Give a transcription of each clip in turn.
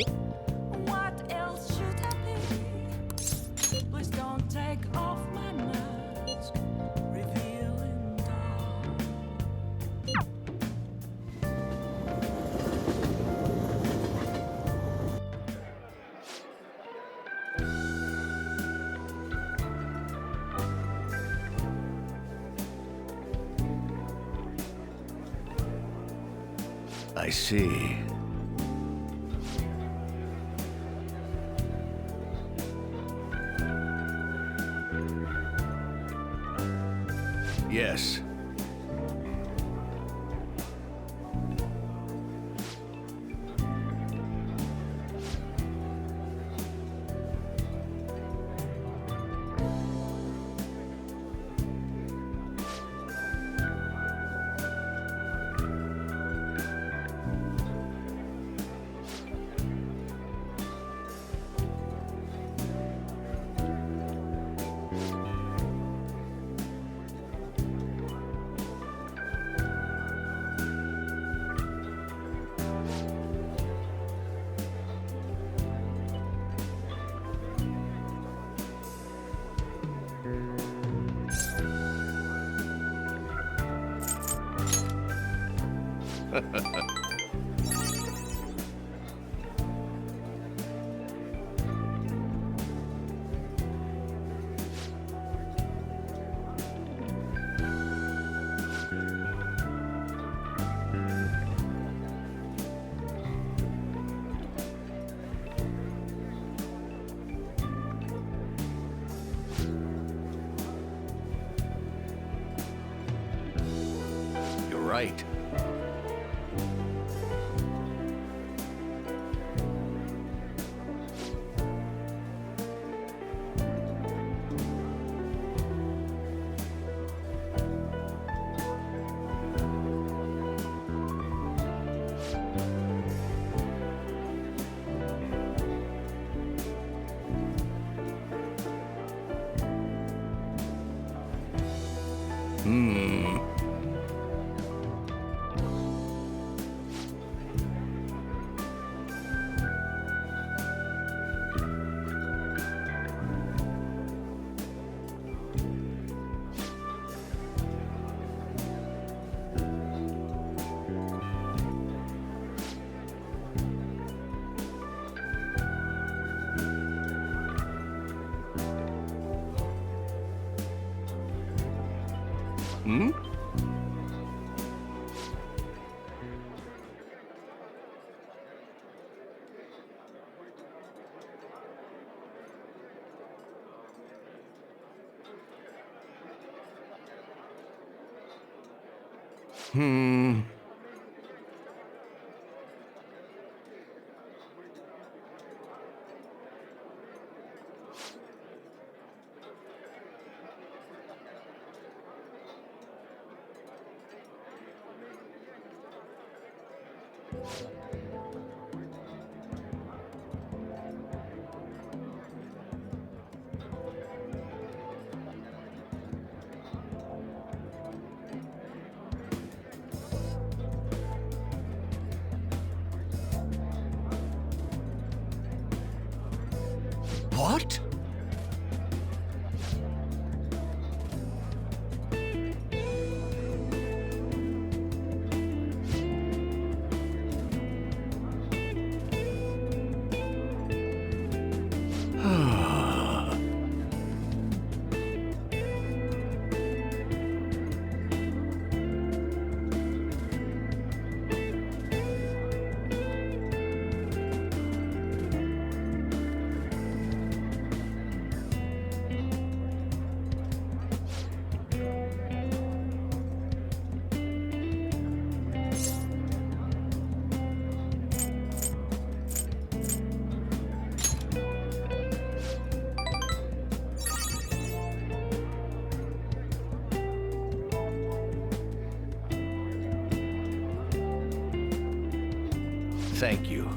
What else should I be? Please don't take off my mask, revealing dark. I see. Yes. You're right. Hmm. Hmm? Hmm. What? Thank you.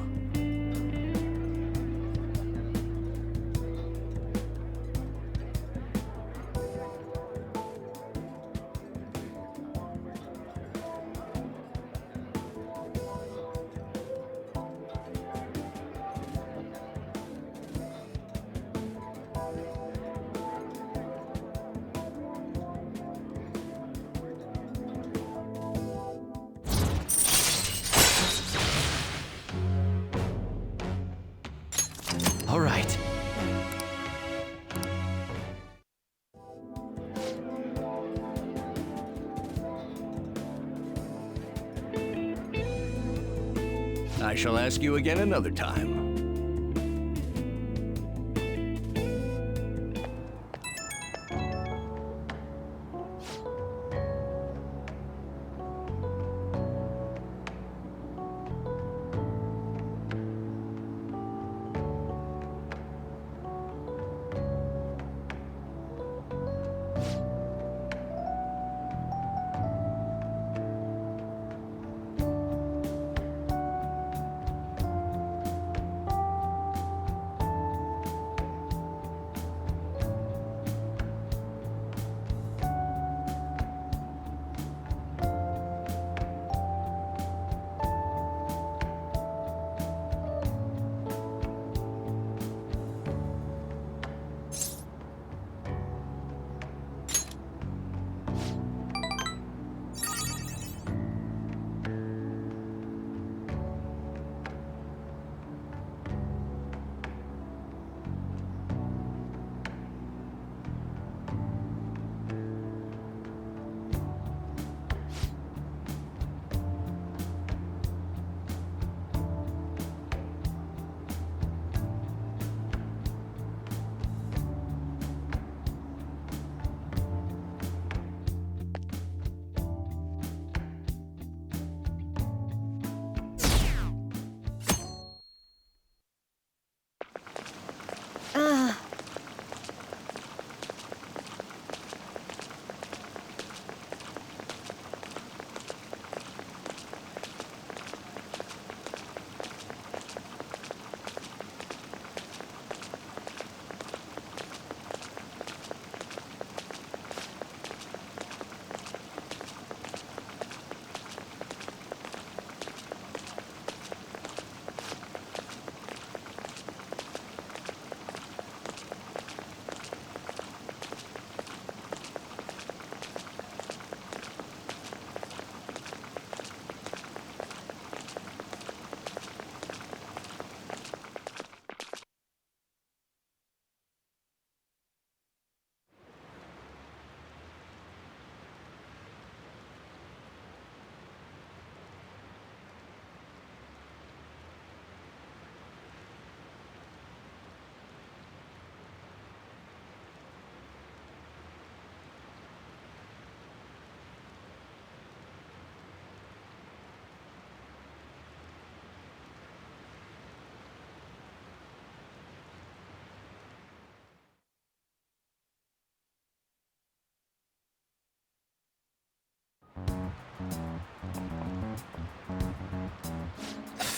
I shall ask you again another time.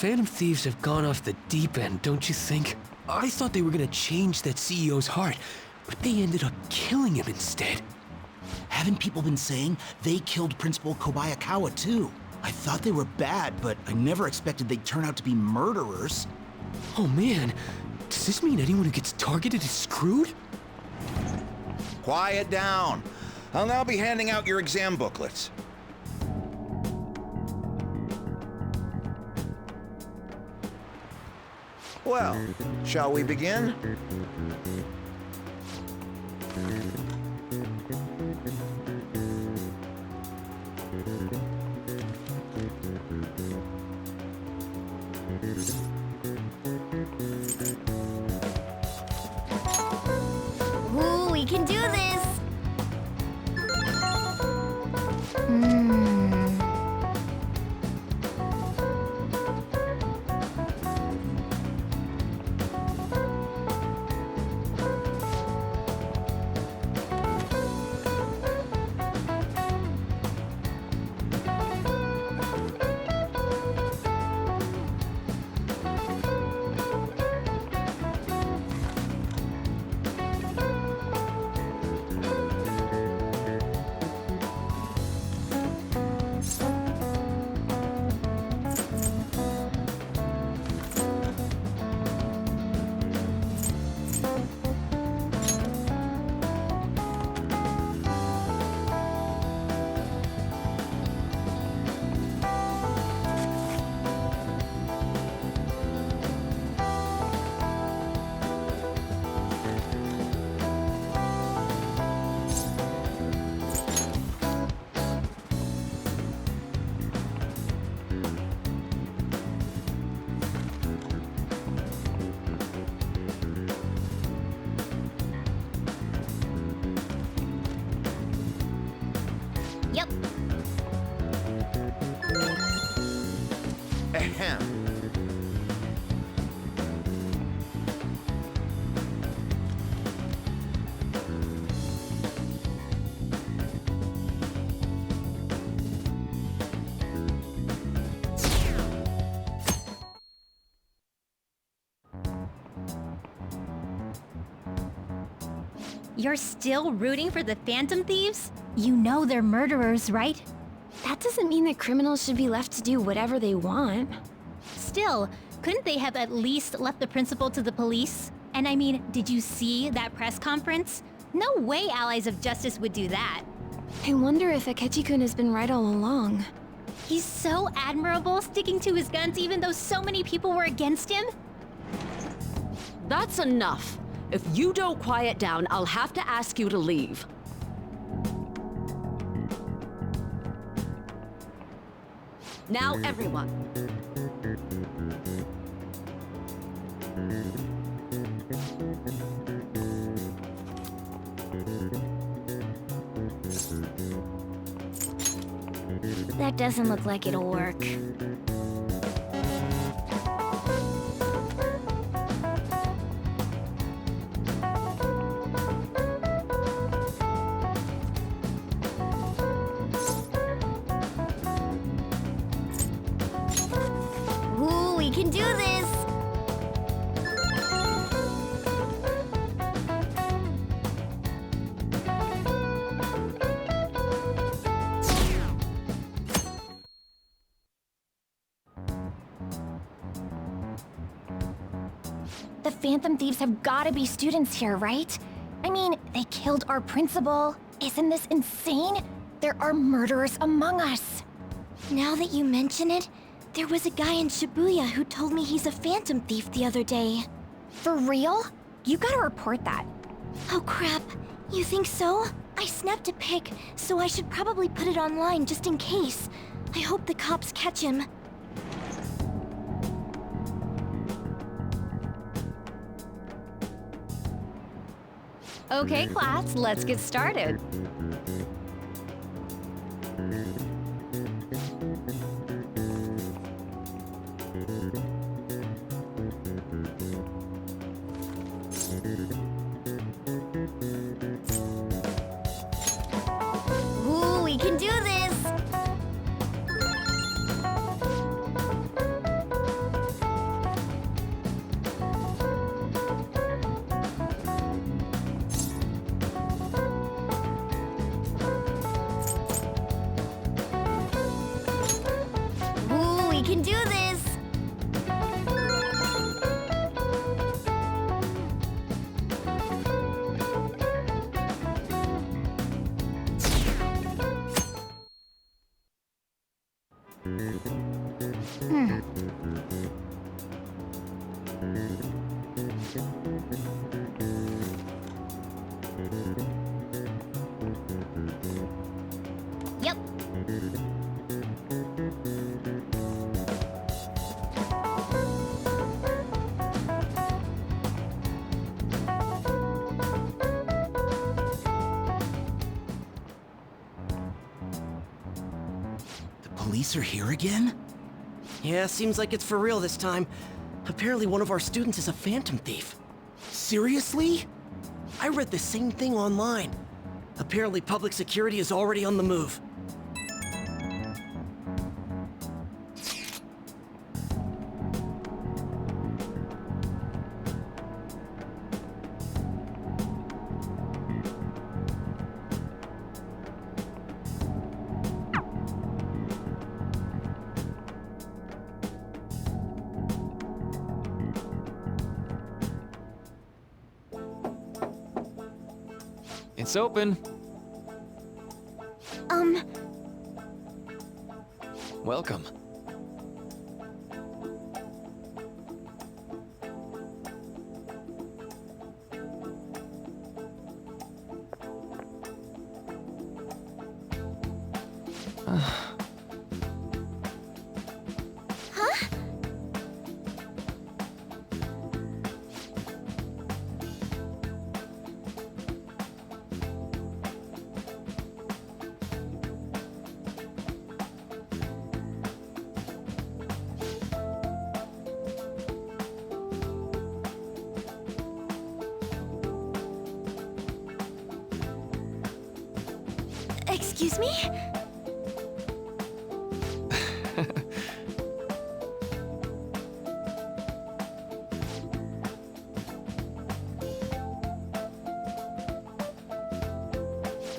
Phantom Thieves have gone off the deep end, don't you think? I thought they were gonna change that CEO's heart, but they ended up killing him instead. Haven't people been saying they killed Principal Kobayakawa too? I thought they were bad, but I never expected they'd turn out to be murderers. Oh man, does this mean anyone who gets targeted is screwed? Quiet down. I'll now be handing out your exam booklets. Well, shall we begin? Ooh, we can do this! Ahem. You're still rooting for the Phantom Thieves? You know they're murderers, right? That doesn't mean that criminals should be left to do whatever they want. Still, couldn't they have at least left the principal to the police? And I mean, did you see that press conference? No way Allies of Justice would do that. I wonder if Akechi-kun has been right all along. He's so admirable, sticking to his guns even though so many people were against him. That's enough. If you don't quiet down, I'll have to ask you to leave. Now, everyone. That doesn't look like it'll work. Ooh, we can do this! The Phantom Thieves have gotta be students here, right? I mean, they killed our principal. Isn't this insane? There are murderers among us. Now that you mention it, there was a guy in Shibuya who told me he's a Phantom Thief the other day. For real? You gotta report that. Oh crap, you think so? I snapped a pic, so I should probably put it online just in case. I hope the cops catch him. Okay, class, let's get started. Ooh, we can do this! Ooh, we can do this! Yep. The police are here again? Yeah, seems like it's for real this time. Apparently one of our students is a Phantom Thief. Seriously? I read the same thing online. Apparently public security is already on the move. It's open. Welcome. Excuse me?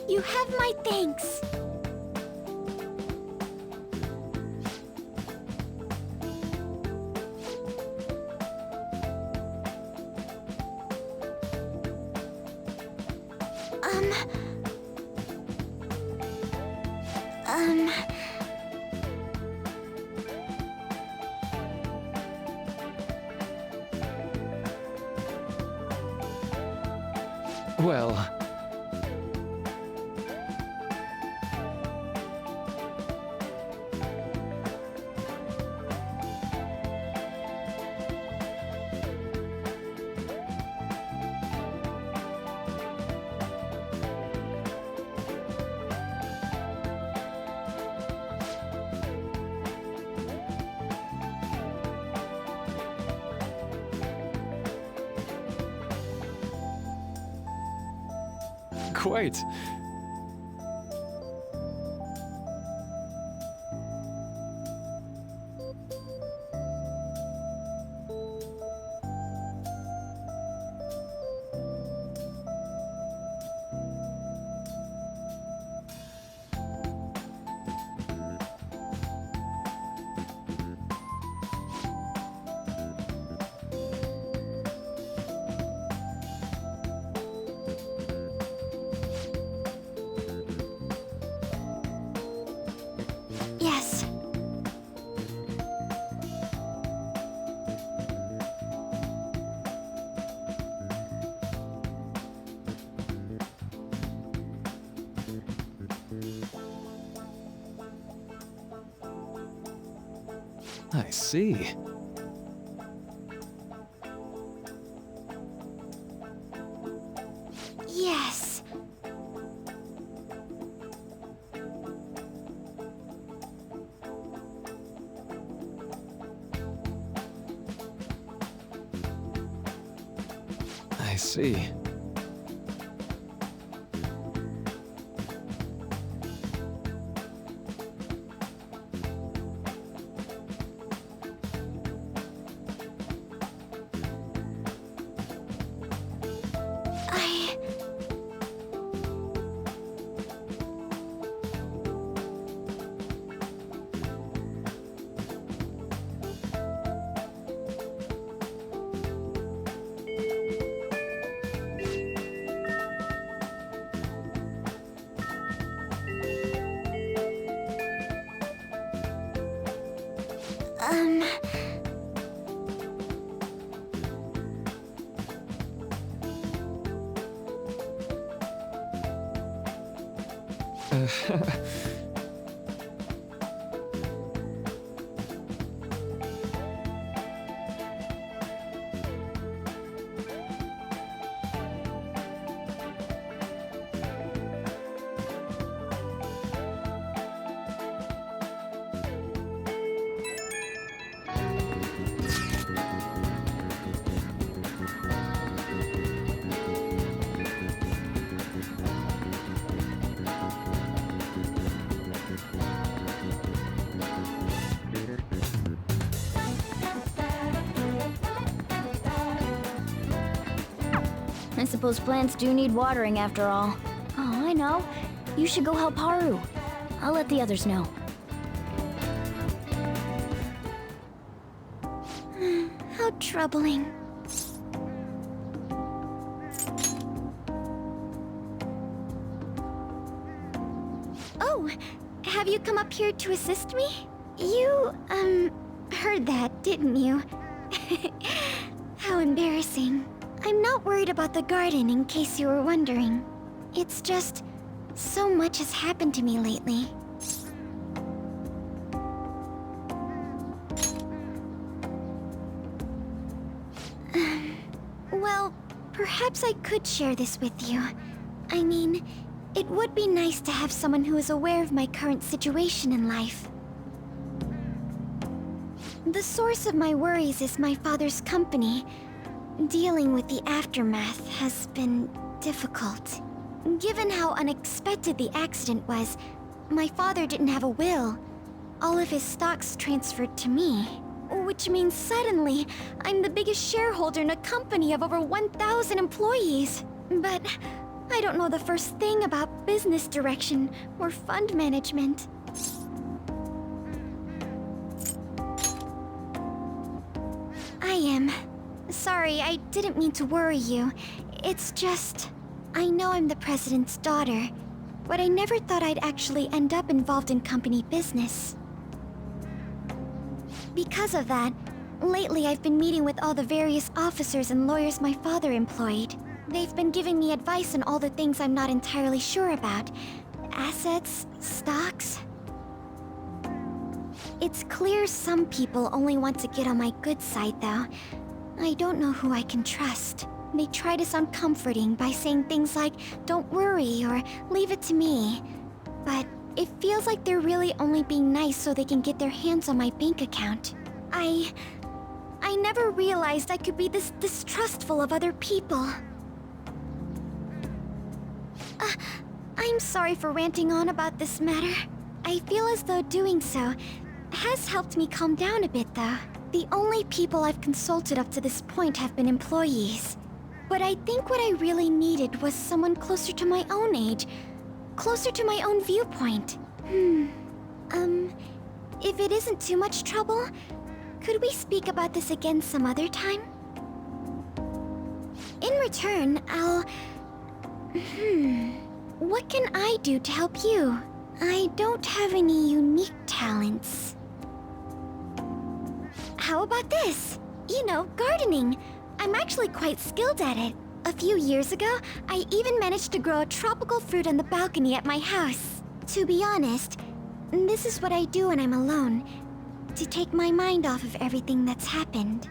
You have my thanks. Well, quite. Yes. I see. Yes. I see. I... I suppose plants do need watering after all. Oh, I know. You should go help Haru. I'll let the others know. How troubling. Oh, have you come up here to assist me? You, heard that, didn't you? How embarrassing. I'm not worried about the garden, in case you were wondering. It's just, so much has happened to me lately. Well, perhaps I could share this with you. I mean, it would be nice to have someone who is aware of my current situation in life. The source of my worries is my father's company. Dealing with the aftermath has been difficult. Given how unexpected the accident was, my father didn't have a will. All of his stocks transferred to me. Which means suddenly, I'm the biggest shareholder in a company of over 1,000 employees. But I don't know the first thing about business direction or fund management. I am. Sorry, I didn't mean to worry you. It's just... I know I'm the president's daughter, but I never thought I'd actually end up involved in company business. Because of that, lately I've been meeting with all the various officers and lawyers my father employed. They've been giving me advice on all the things I'm not entirely sure about. Assets, stocks... It's clear some people only want to get on my good side, though. I don't know who I can trust. They try to sound comforting by saying things like, "Don't worry," or "Leave it to me." But it feels like they're really only being nice so they can get their hands on my bank account. I never realized I could be this distrustful of other people. I'm sorry for ranting on about this matter. I feel as though doing so has helped me calm down a bit, though. The only people I've consulted up to this point have been employees. But I think what I really needed was someone closer to my own age, closer to my own viewpoint. If it isn't too much trouble, could we speak about this again some other time? In return, what can I do to help you? I don't have any unique talents. How about this? You know, gardening. I'm actually quite skilled at it. A few years ago, I even managed to grow a tropical fruit on the balcony at my house. To be honest, this is what I do when I'm alone, to take my mind off of everything that's happened.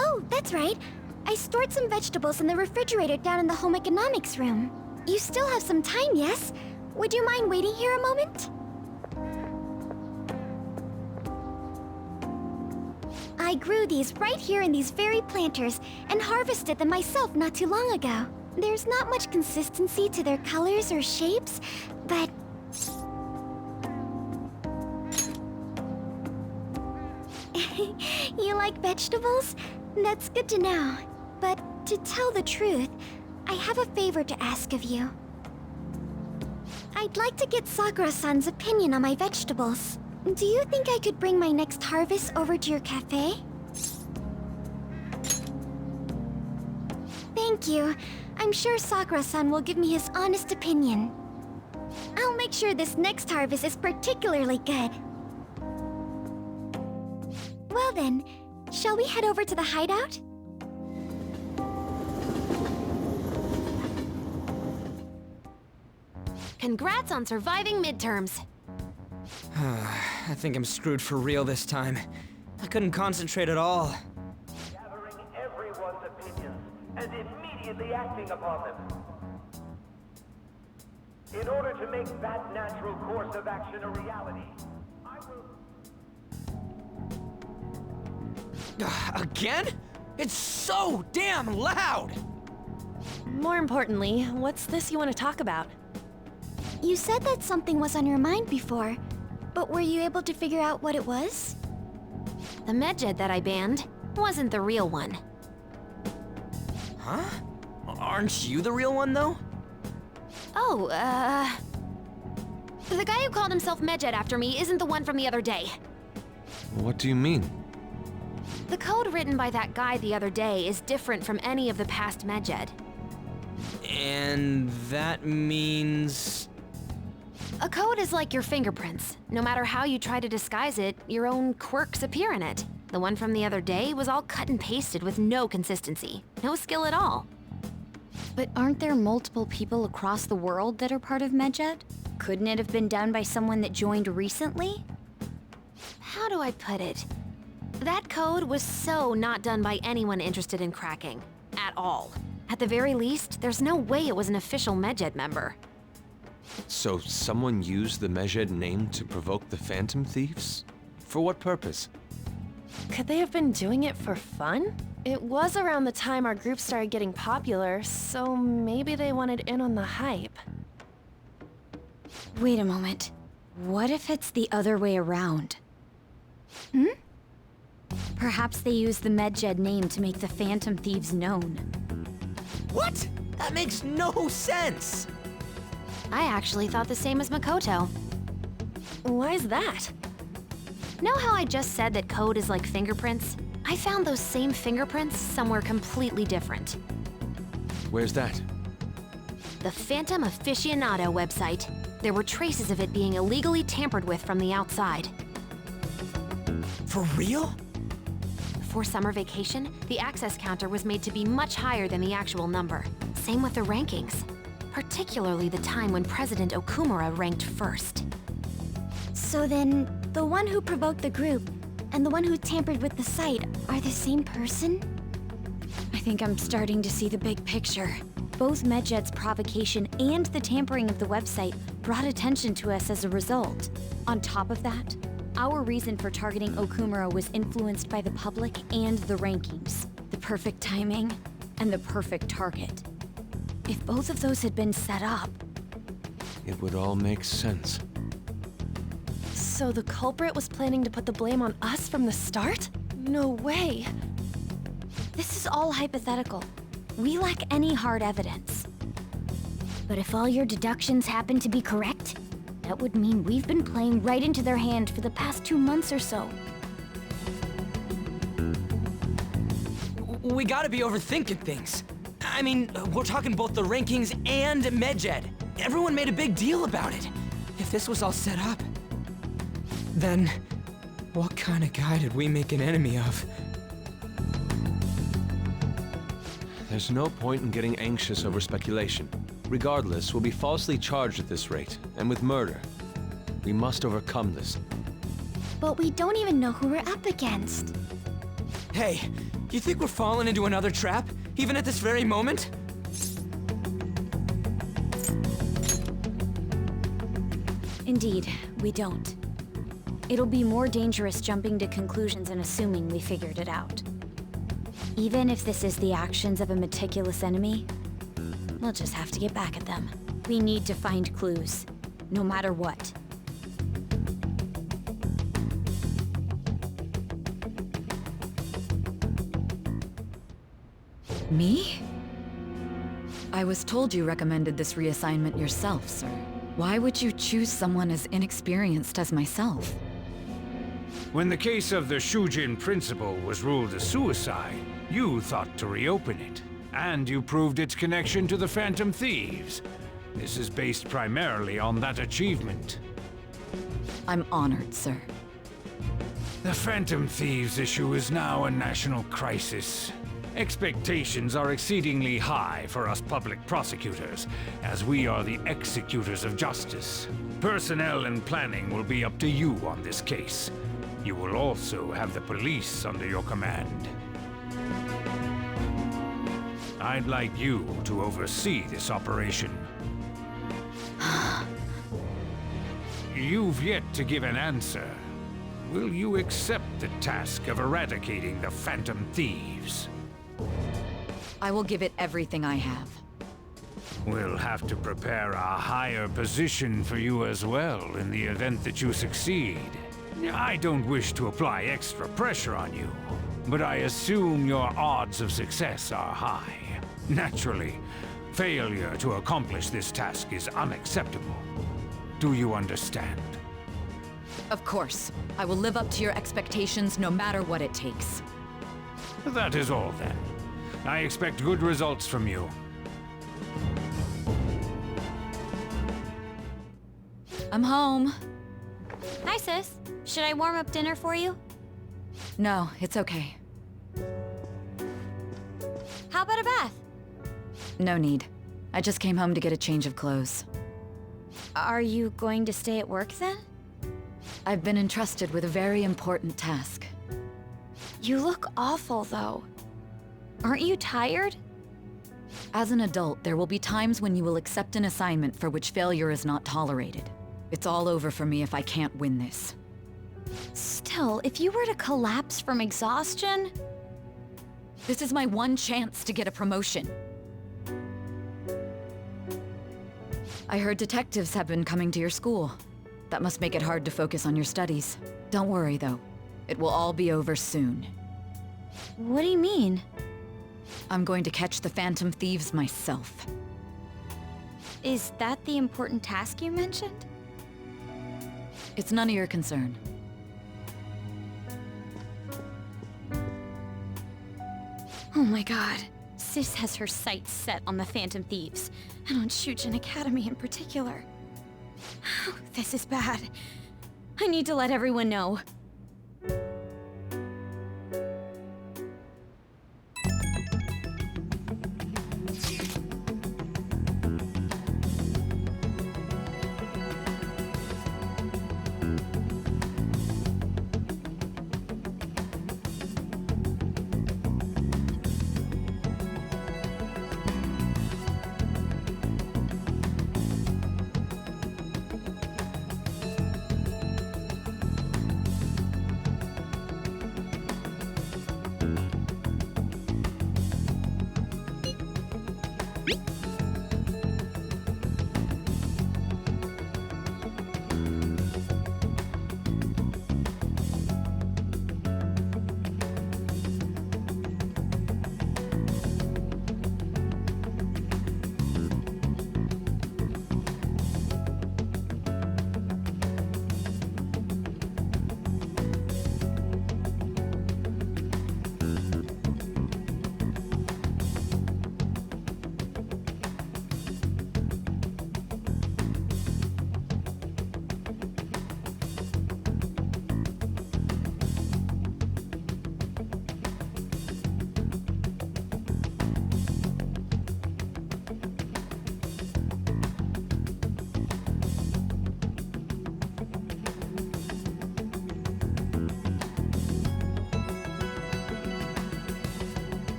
Oh, that's right. I stored some vegetables in the refrigerator down in the home economics room. You still have some time, yes? Would you mind waiting here a moment? I grew these right here in these very planters and harvested them myself not too long ago. There's not much consistency to their colors or shapes, but... You like vegetables? That's good to know. But to tell the truth, I have a favor to ask of you. I'd like to get Sakura-san's opinion on my vegetables. Do you think I could bring my next harvest over to your cafe? Thank you. I'm sure Sakura-san will give me his honest opinion. I'll make sure this next harvest is particularly good. Well then, shall we head over to the hideout? Congrats on surviving midterms. I think I'm screwed for real this time. I couldn't concentrate at all. Gathering everyone's opinions and immediately acting upon them. In order to make that natural course of action a reality, I will... Again? It's so damn loud! More importantly, what's this you want to talk about? You said that something was on your mind before, but were you able to figure out what it was? The Medjed that I banned wasn't the real one. Huh? Aren't you the real one, though? Oh, the guy who called himself Medjed after me isn't the one from the other day. What do you mean? The code written by that guy the other day is different from any of the past Medjed. And that means... A code is like your fingerprints. No matter how you try to disguise it, your own quirks appear in it. The one from the other day was all cut and pasted with no consistency. No skill at all. But aren't there multiple people across the world that are part of Medjed? Couldn't it have been done by someone that joined recently? How do I put it? That code was so not done by anyone interested in cracking. At all. At the very least, there's no way it was an official Medjed member. So someone used the Medjed name to provoke the Phantom Thieves? For what purpose? Could they have been doing it for fun? It was around the time our group started getting popular, so maybe they wanted in on the hype. Wait a moment. What if it's the other way around? Perhaps they used the Medjed name to make the Phantom Thieves known. What? That makes no sense! I actually thought the same as Makoto. Why's that? Know how I just said that code is like fingerprints? I found those same fingerprints somewhere completely different. Where's that? The Phantom Aficionado website. There were traces of it being illegally tampered with from the outside. For real? For summer vacation, the access counter was made to be much higher than the actual number. Same with the rankings. Particularly the time when President Okumura ranked first. So then, the one who provoked the group and the one who tampered with the site are the same person? I think I'm starting to see the big picture. Both Medjed's provocation and the tampering of the website brought attention to us as a result. On top of that, our reason for targeting Okumura was influenced by the public and the rankings. The perfect timing and the perfect target. If both of those had been set up... It would all make sense. So the culprit was planning to put the blame on us from the start? No way. This is all hypothetical. We lack any hard evidence. But if all your deductions happen to be correct, that would mean we've been playing right into their hand for the past 2 months or so. We gotta be overthinking things. I mean, we're talking both the rankings and Medjed. Everyone made a big deal about it. If this was all set up, then what kind of guy did we make an enemy of? There's no point in getting anxious over speculation. Regardless, we'll be falsely charged at this rate, and with murder. We must overcome this. But we don't even know who we're up against. Hey, you think we're falling into another trap, even at this very moment? Indeed, we don't. It'll be more dangerous jumping to conclusions and assuming we figured it out. Even if this is the actions of a meticulous enemy, we'll just have to get back at them. We need to find clues, no matter what. Me? I was told you recommended this reassignment yourself, sir. Why would you choose someone as inexperienced as myself? When the case of the Shujin principal was ruled a suicide, you thought to reopen it. And you proved its connection to the Phantom Thieves. This is based primarily on that achievement. I'm honored, sir. The Phantom Thieves issue is now a national crisis. Expectations are exceedingly high for us public prosecutors, as we are the executors of justice. Personnel and planning will be up to you on this case. You will also have the police under your command. I'd like you to oversee this operation. You've yet to give an answer. Will you accept the task of eradicating the Phantom Thieves? I will give it everything I have. We'll have to prepare a higher position for you as well in the event that you succeed. I don't wish to apply extra pressure on you, but I assume your odds of success are high. Naturally, failure to accomplish this task is unacceptable. Do you understand? Of course. I will live up to your expectations no matter what it takes. That is all then. I expect good results from you. I'm home. Hi, sis. Should I warm up dinner for you? No, it's okay. How about a bath? No need. I just came home to get a change of clothes. Are you going to stay at work then? I've been entrusted with a very important task. You look awful, though. Aren't you tired? As an adult, there will be times when you will accept an assignment for which failure is not tolerated. It's all over for me if I can't win this. Still, if you were to collapse from exhaustion... This is my one chance to get a promotion. I heard detectives have been coming to your school. That must make it hard to focus on your studies. Don't worry, though. It will all be over soon. What do you mean? I'm going to catch the Phantom Thieves myself. Is that the important task you mentioned? It's none of your concern. Oh my god. Sis has her sights set on the Phantom Thieves, and on Shujin Academy in particular. This is bad. I need to let everyone know.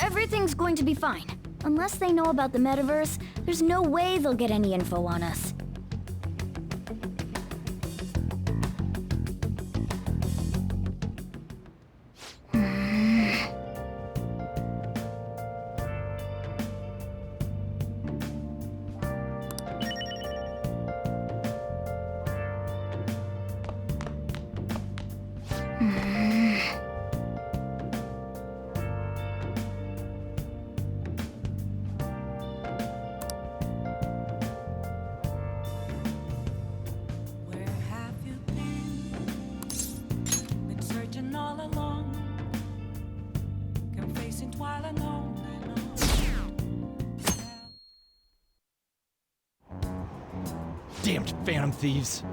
Everything's going to be fine. Unless they know about the metaverse, there's no way they'll get any info on us. Damned Phantom Thieves.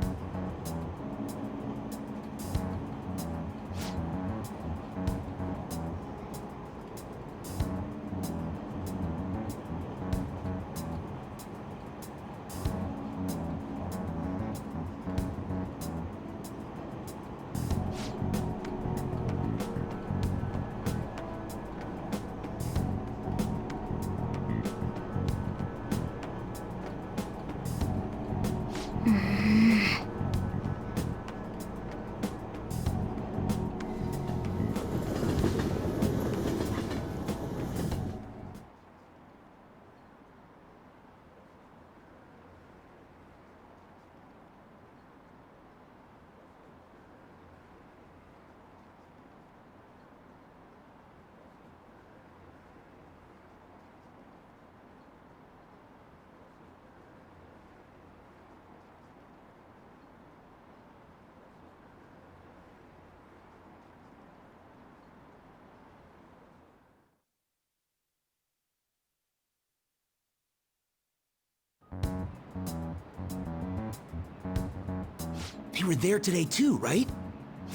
They were there today too, right?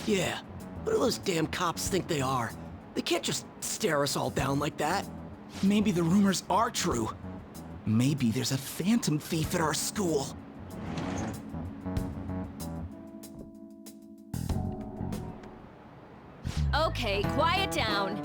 Yeah. What do those damn cops think they are? They can't just stare us all down like that. Maybe the rumors are true. Maybe there's a phantom thief at our school. Okay, quiet down.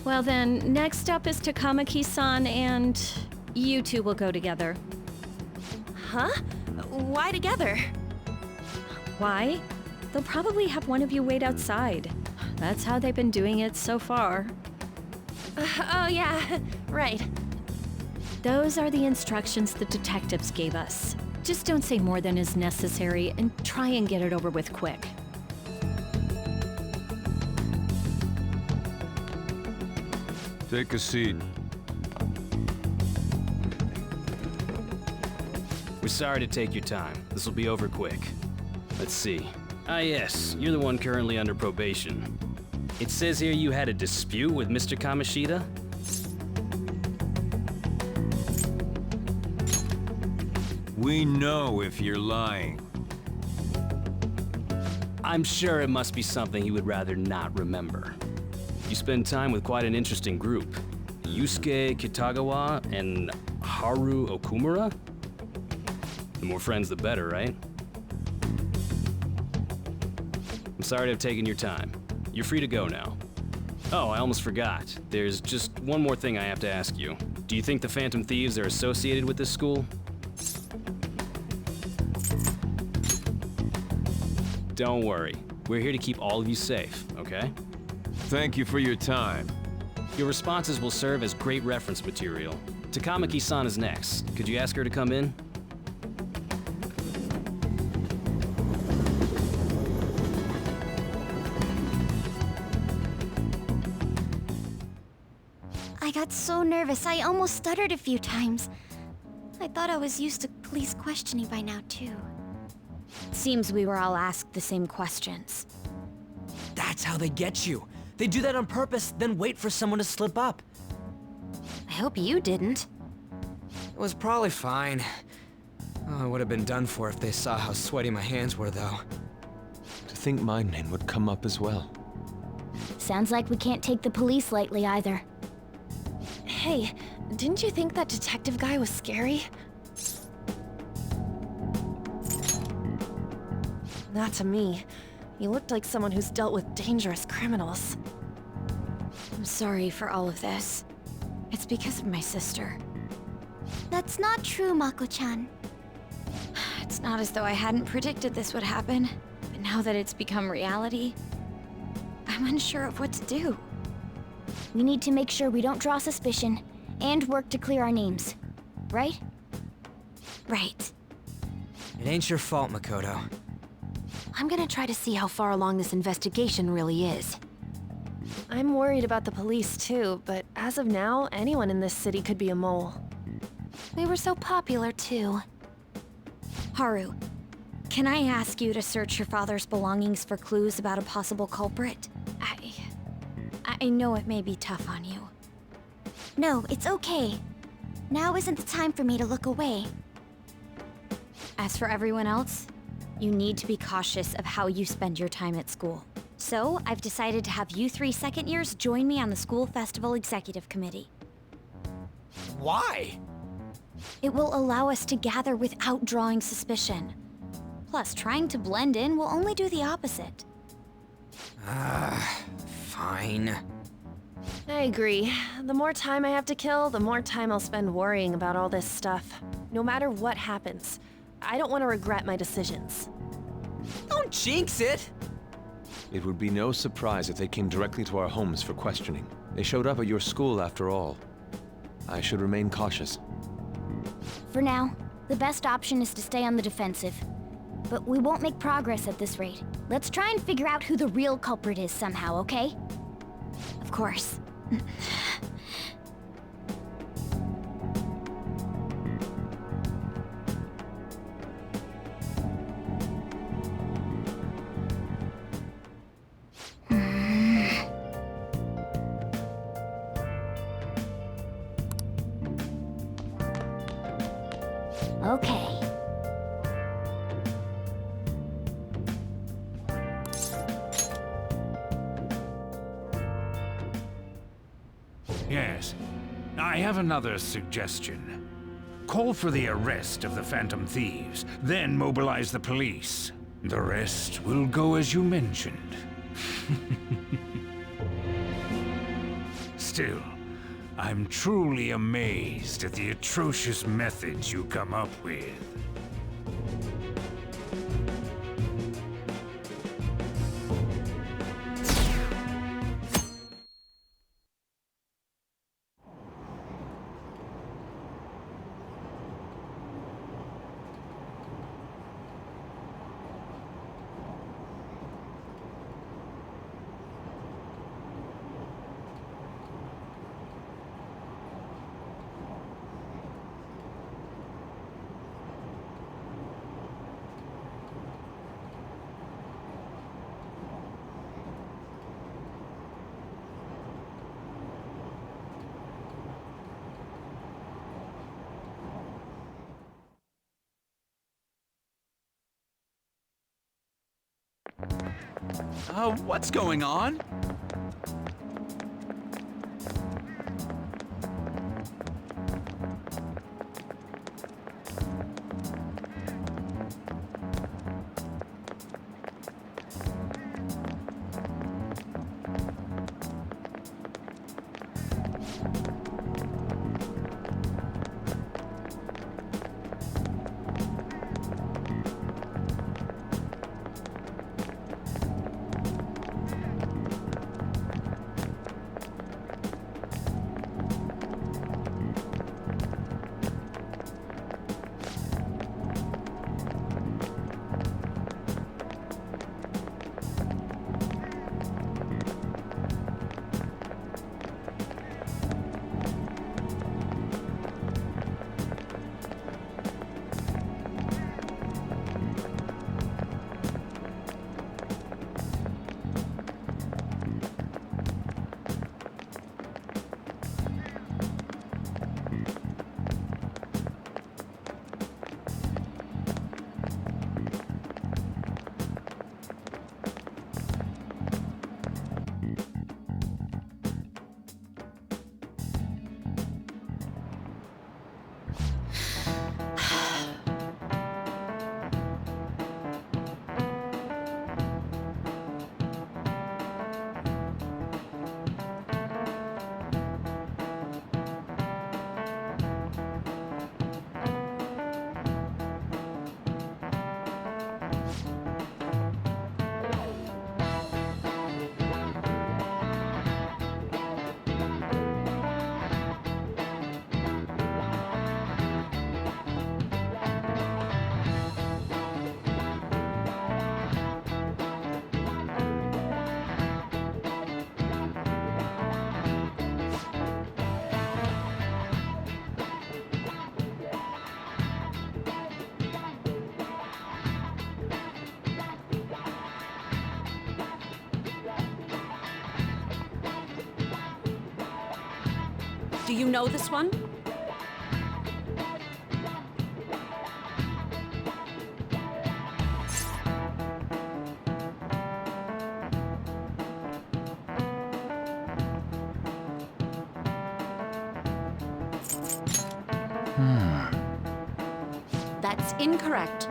Well then, next up is Takamaki-san, and you two will go together. Huh? Why together? Why? They'll probably have one of you wait outside. That's how they've been doing it so far. Oh yeah, right. Those are the instructions the detectives gave us. Just don't say more than is necessary and try and get it over with quick. Take a seat. We're sorry to take your time. This will be over quick. Let's see. Ah yes, you're the one currently under probation. It says here you had a dispute with Mr. Kamoshida? We know if you're lying. I'm sure it must be something he would rather not remember. You spend time with quite an interesting group. Yusuke Kitagawa and Haru Okumura? The more friends, the better, right? I'm sorry to have taken your time. You're free to go now. Oh, I almost forgot. There's just one more thing I have to ask you. Do you think the Phantom Thieves are associated with this school? Don't worry. We're here to keep all of you safe, okay? Thank you for your time. Your responses will serve as great reference material. Takamaki-san is next. Could you ask her to come in? I got so nervous, I almost stuttered a few times. I thought I was used to police questioning by now, too. Seems we were all asked the same questions. That's how they get you. They do that on purpose, then wait for someone to slip up. I hope you didn't. It was probably fine. Oh, I would have been done for if they saw how sweaty my hands were, though. To think my name would come up as well. Sounds like we can't take the police lightly either. Hey, didn't you think that detective guy was scary? Not to me. You looked like someone who's dealt with dangerous criminals. I'm sorry for all of this. It's because of my sister. That's not true, Mako-chan. It's not as though I hadn't predicted this would happen, but now that it's become reality, I'm unsure of what to do. We need to make sure we don't draw suspicion, and work to clear our names. Right? Right. It ain't your fault, Makoto. I'm gonna try to see how far along this investigation really is. I'm worried about the police too, but as of now, anyone in this city could be a mole. We were so popular too. Haru, can I ask you to search your father's belongings for clues about a possible culprit? I know it may be tough on you. No, it's okay. Now isn't the time for me to look away. As for everyone else, you need to be cautious of how you spend your time at school. So, I've decided to have you 3 second years join me on the School Festival Executive Committee. Why? It will allow us to gather without drawing suspicion. Plus, trying to blend in will only do the opposite. Fine. I agree. The more time I have to kill, the more time I'll spend worrying about all this stuff. No matter what happens, I don't want to regret my decisions. Don't jinx it! It would be no surprise if they came directly to our homes for questioning. They showed up at your school after all. I should remain cautious. For now, the best option is to stay on the defensive. But we won't make progress at this rate. Let's try and figure out who the real culprit is somehow, okay? Of course. Okay. Yes. I have another suggestion. Call for the arrest of the Phantom Thieves, then mobilize the police. The rest will go as you mentioned. Still, I'm truly amazed at the atrocious methods you come up with. What's going on? Do you know this one? That's incorrect.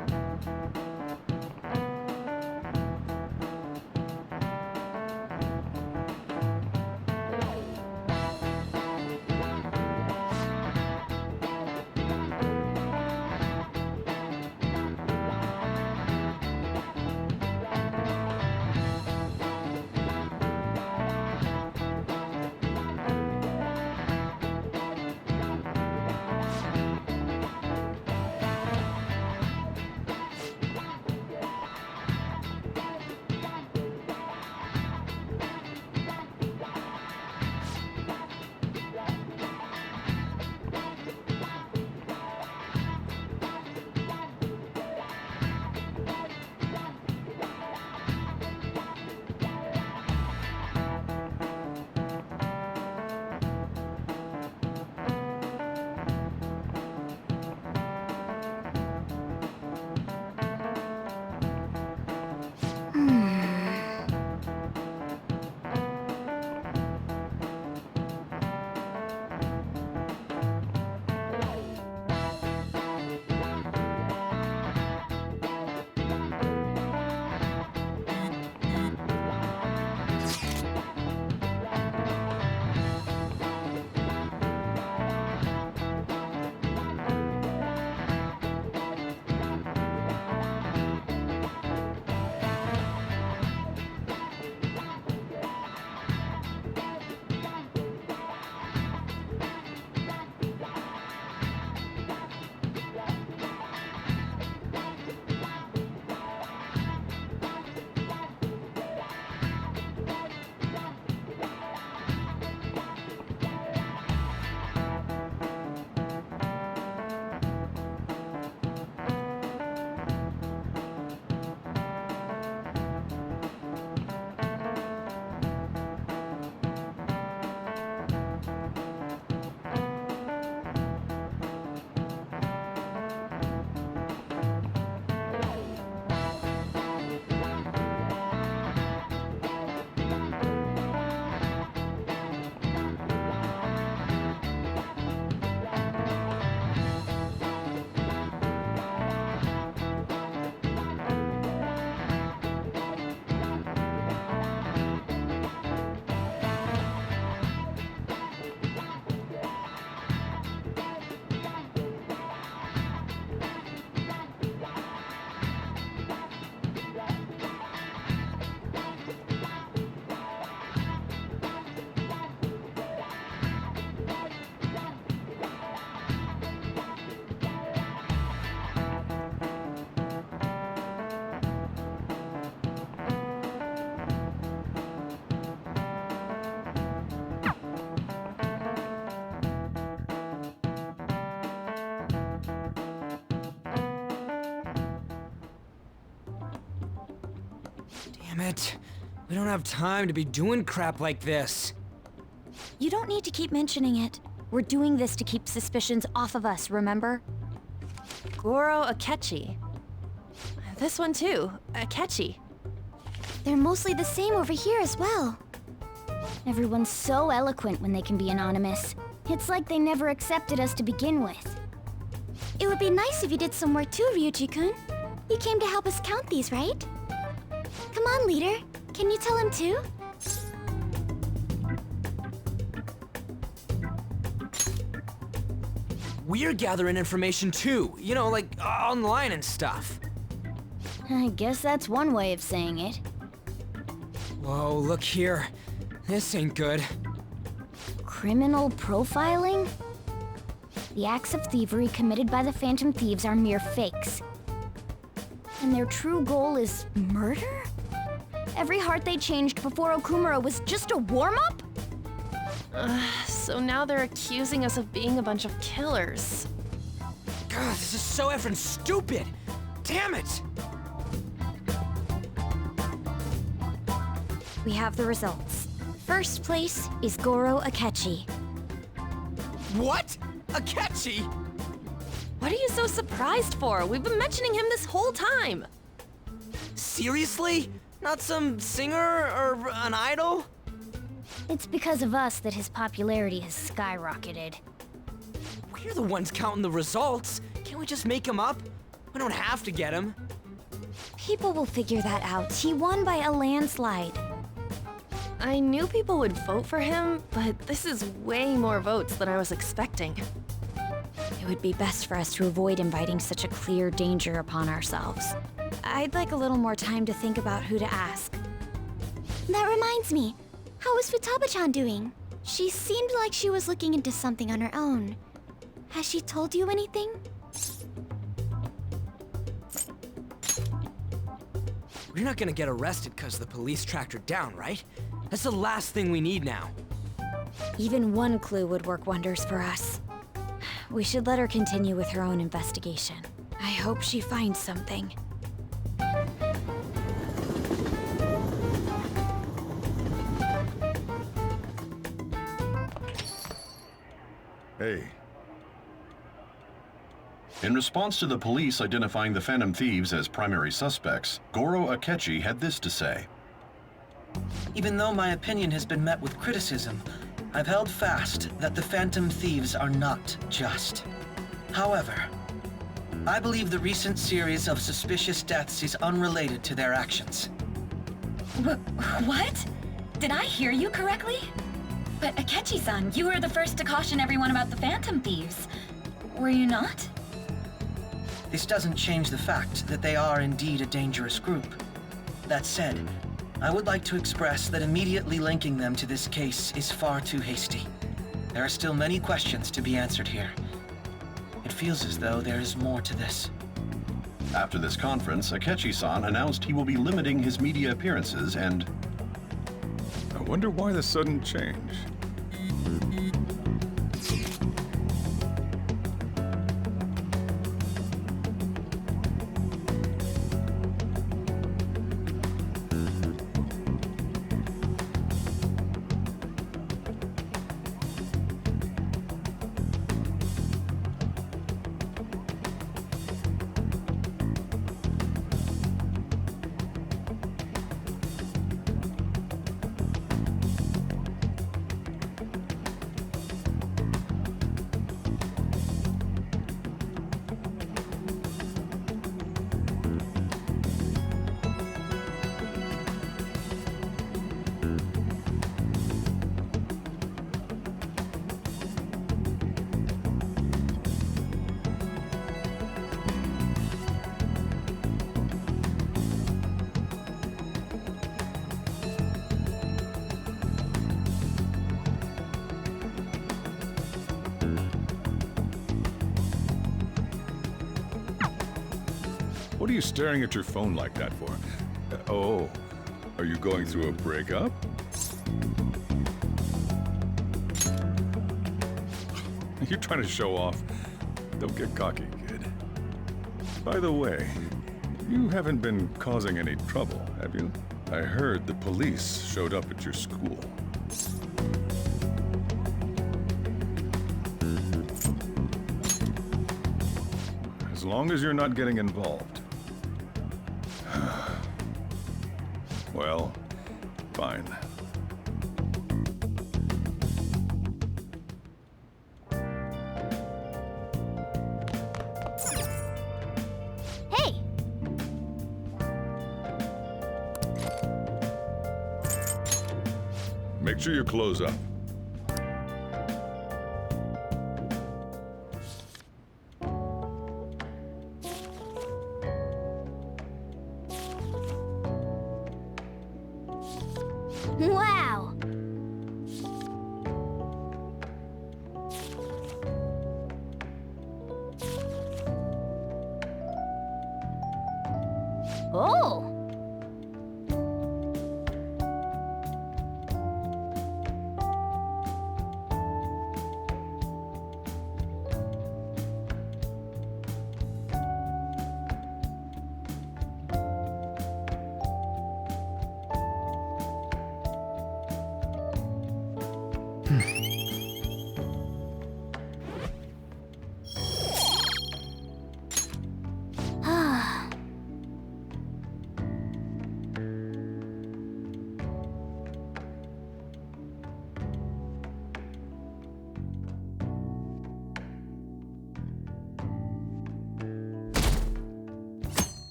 Damn it. We don't have time to be doing crap like this. You don't need to keep mentioning it. We're doing this to keep suspicions off of us, remember? Goro Akechi. This one too, Akechi. They're mostly the same over here as well. Everyone's so eloquent when they can be anonymous. It's like they never accepted us to begin with. It would be nice if you did some work too, Ryuji-kun. You came to help us count these, right? Come on, leader. Can you tell him too? We're gathering information too, you know, like online and stuff. I guess that's one way of saying it. Whoa, look here. This ain't good. Criminal profiling? The acts of thievery committed by the Phantom Thieves are mere fakes. And their true goal is murder? Every heart they changed before Okumura was just a warm-up? So now they're accusing us of being a bunch of killers. God, this is so effing stupid! Damn it! We have the results. First place is Goro Akechi. What? Akechi? What are you so surprised for? We've been mentioning him this whole time. Seriously? Not some singer or an idol? It's because of us that his popularity has skyrocketed. We're the ones counting the results. Can't we just make him up? We don't have to get him. People will figure that out. He won by a landslide. I knew people would vote for him, but this is way more votes than I was expecting. It would be best for us to avoid inviting such a clear danger upon ourselves. I'd like a little more time to think about who to ask. That reminds me, how is Futaba-chan doing? She seemed like she was looking into something on her own. Has she told you anything? We're not gonna get arrested because the police tracked her down, right? That's the last thing we need now. Even one clue would work wonders for us. We should let her continue with her own investigation. I hope she finds something. Hey. In response to the police identifying the Phantom Thieves as primary suspects, Goro Akechi had this to say. Even though my opinion has been met with criticism, I've held fast that the Phantom Thieves are not just. However, I believe the recent series of suspicious deaths is unrelated to their actions. What? Did I hear you correctly? But Akechi-san, you were the first to caution everyone about the Phantom Thieves. Were you not? This doesn't change the fact that they are indeed a dangerous group. That said, I would like to express that immediately linking them to this case is far too hasty. There are still many questions to be answered here. It feels as though there is more to this. After this conference, Akechi-san announced he will be limiting his media appearances and... I wonder why the sudden change. What are you staring at your phone like that for? Oh, are you going through a breakup? You're trying to show off. Don't get cocky, kid. By the way, you haven't been causing any trouble, have you? I heard the police showed up at your school. As long as you're not getting involved. Well, fine. Hey! Make sure you close up. Wow! Oh!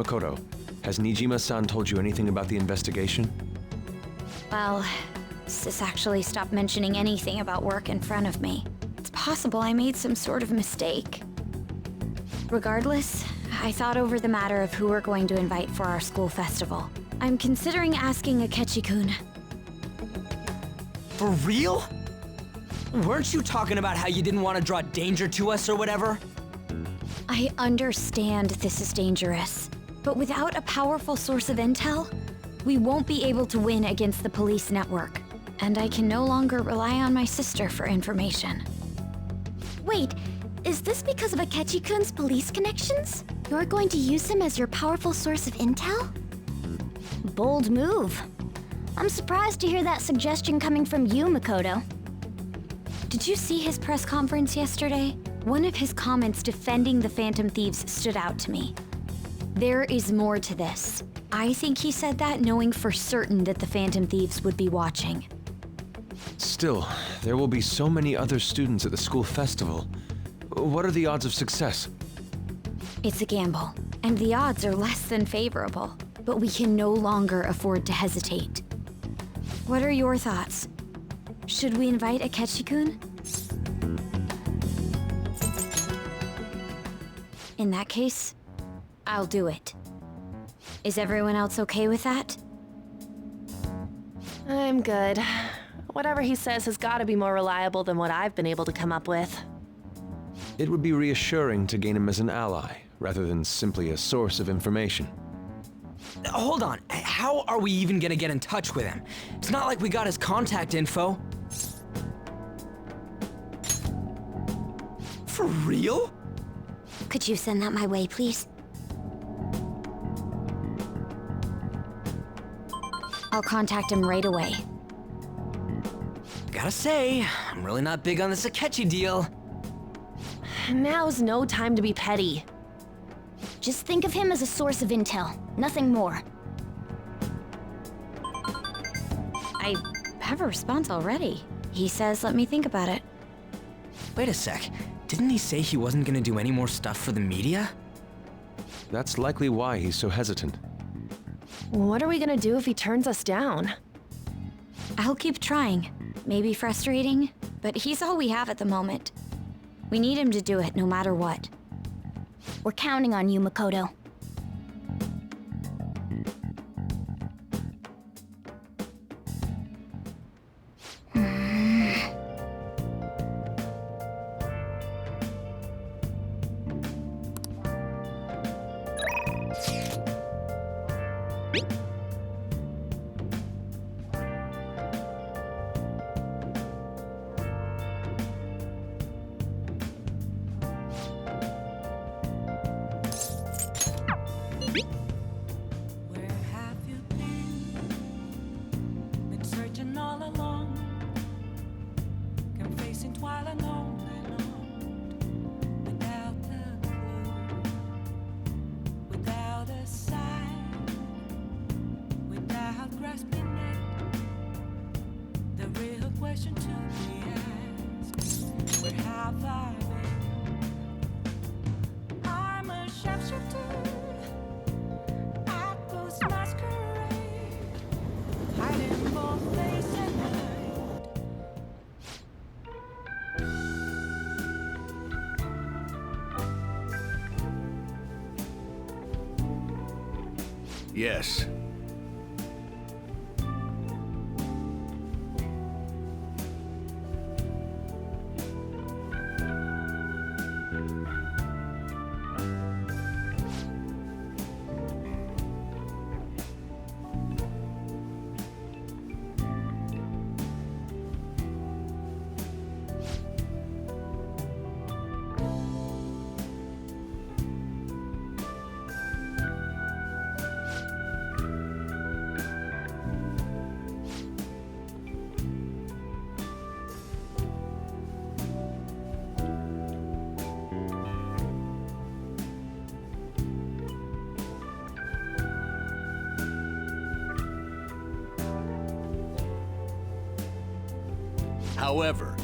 Makoto, has Nijima-san told you anything about the investigation? Well, Sis actually stopped mentioning anything about work in front of me. It's possible I made some sort of mistake. Regardless, I thought over the matter of who we're going to invite for our school festival. I'm considering asking Akechi-kun. For real? Weren't you talking about how you didn't want to draw danger to us or whatever? I understand this is dangerous, but without a powerful source of intel, we won't be able to win against the police network. And I can no longer rely on my sister for information. Wait, is this because of Akechi-kun's police connections? You're going to use him as your powerful source of intel? Bold move. I'm surprised to hear that suggestion coming from you, Makoto. Did you see his press conference yesterday? One of his comments defending the Phantom Thieves stood out to me. There is more to this. I think he said that knowing for certain that the Phantom Thieves would be watching. Still, there will be so many other students at the school festival. What are the odds of success? It's a gamble, and the odds are less than favorable. But we can no longer afford to hesitate. What are your thoughts? Should we invite Akechi-kun? In that case, I'll do it. Is everyone else okay with that? I'm good. Whatever he says has got to be more reliable than what I've been able to come up with. It would be reassuring to gain him as an ally, rather than simply a source of information. Hold on, how are we even gonna get in touch with him? It's not like we got his contact info. For real? Could you send that my way, please? I'll contact him right away. Gotta say, I'm really not big on this Akechi deal. Now's no time to be petty. Just think of him as a source of intel, nothing more. I have a response already. He says let me think about it. Wait a sec, didn't he say he wasn't gonna do any more stuff for the media? That's likely why he's so hesitant. What are we gonna do if he turns us down? I'll keep trying. Maybe frustrating, but he's all we have at the moment. We need him to do it no matter what. We're counting on you, Makoto. Yes. However,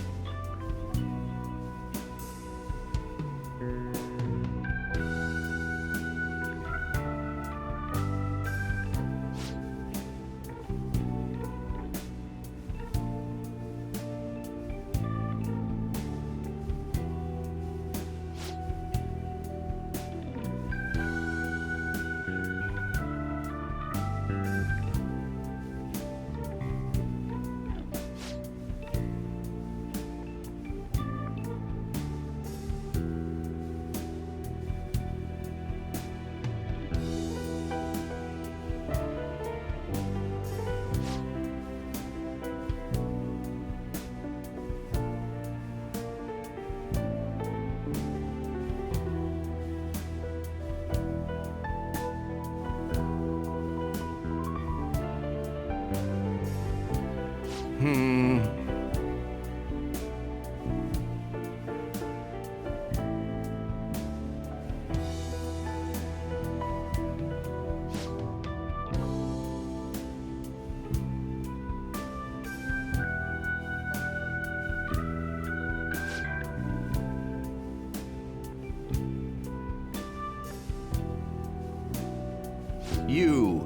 You.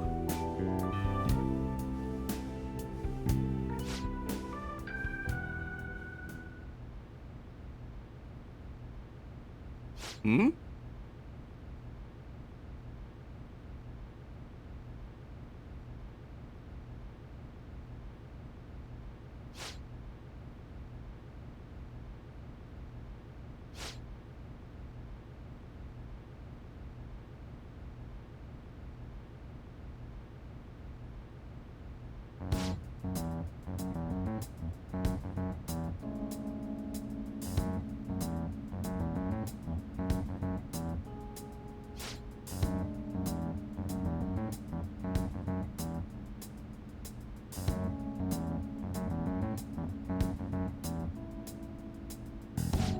Hmm?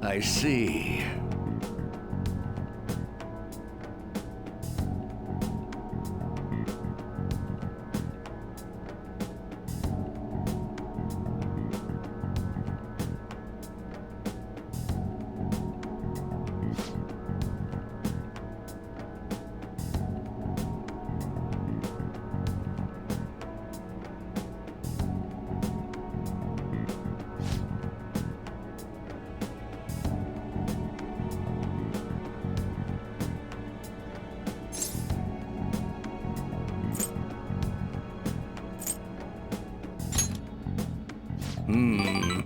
I see. Hmm.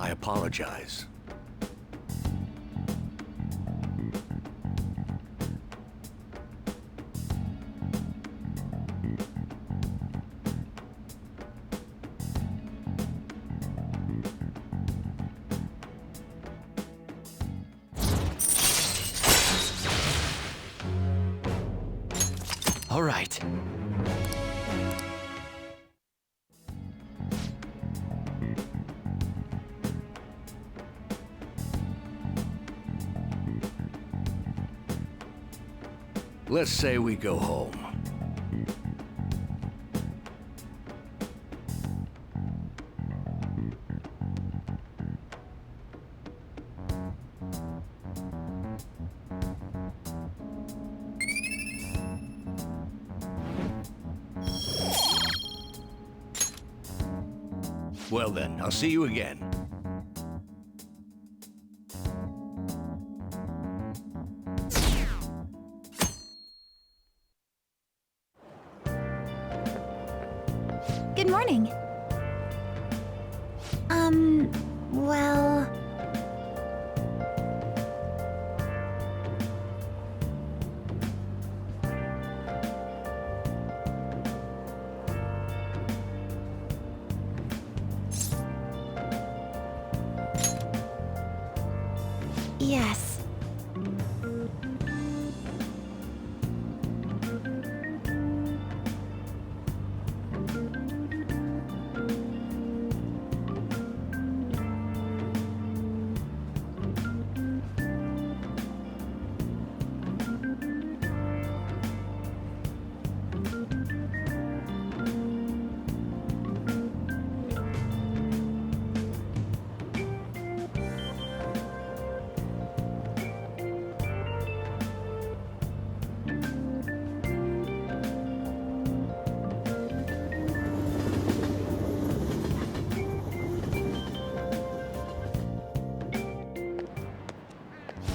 I apologize. All right. Let's say we go home. Well then, I'll see you again. Good morning. Well...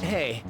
Hey.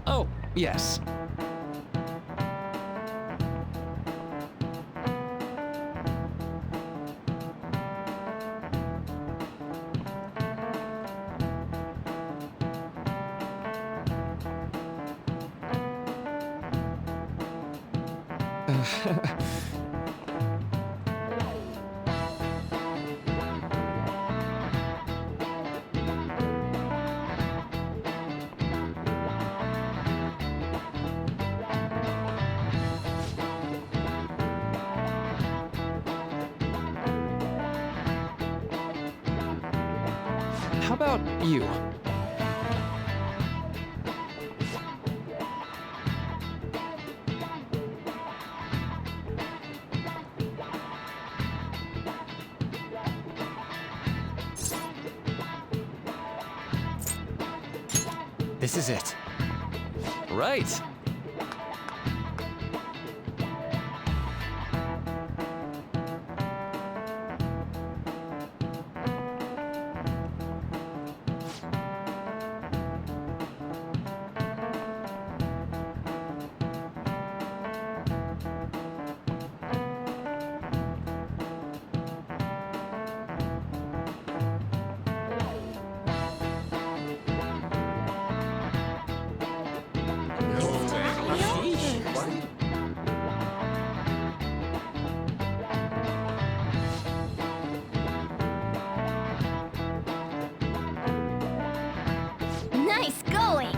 Oh, yes. How about you? This is it. Right. Nice going!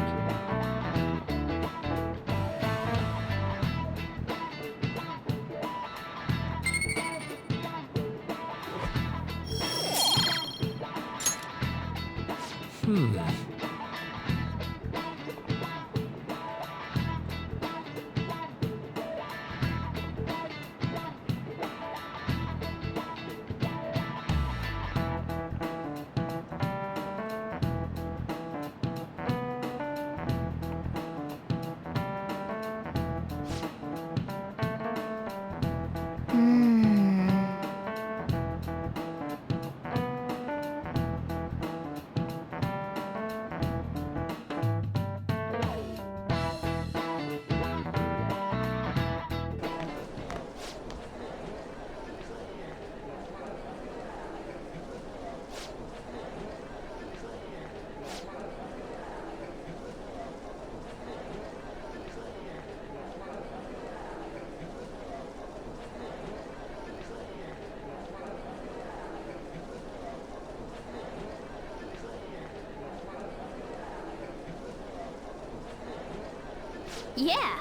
Yeah!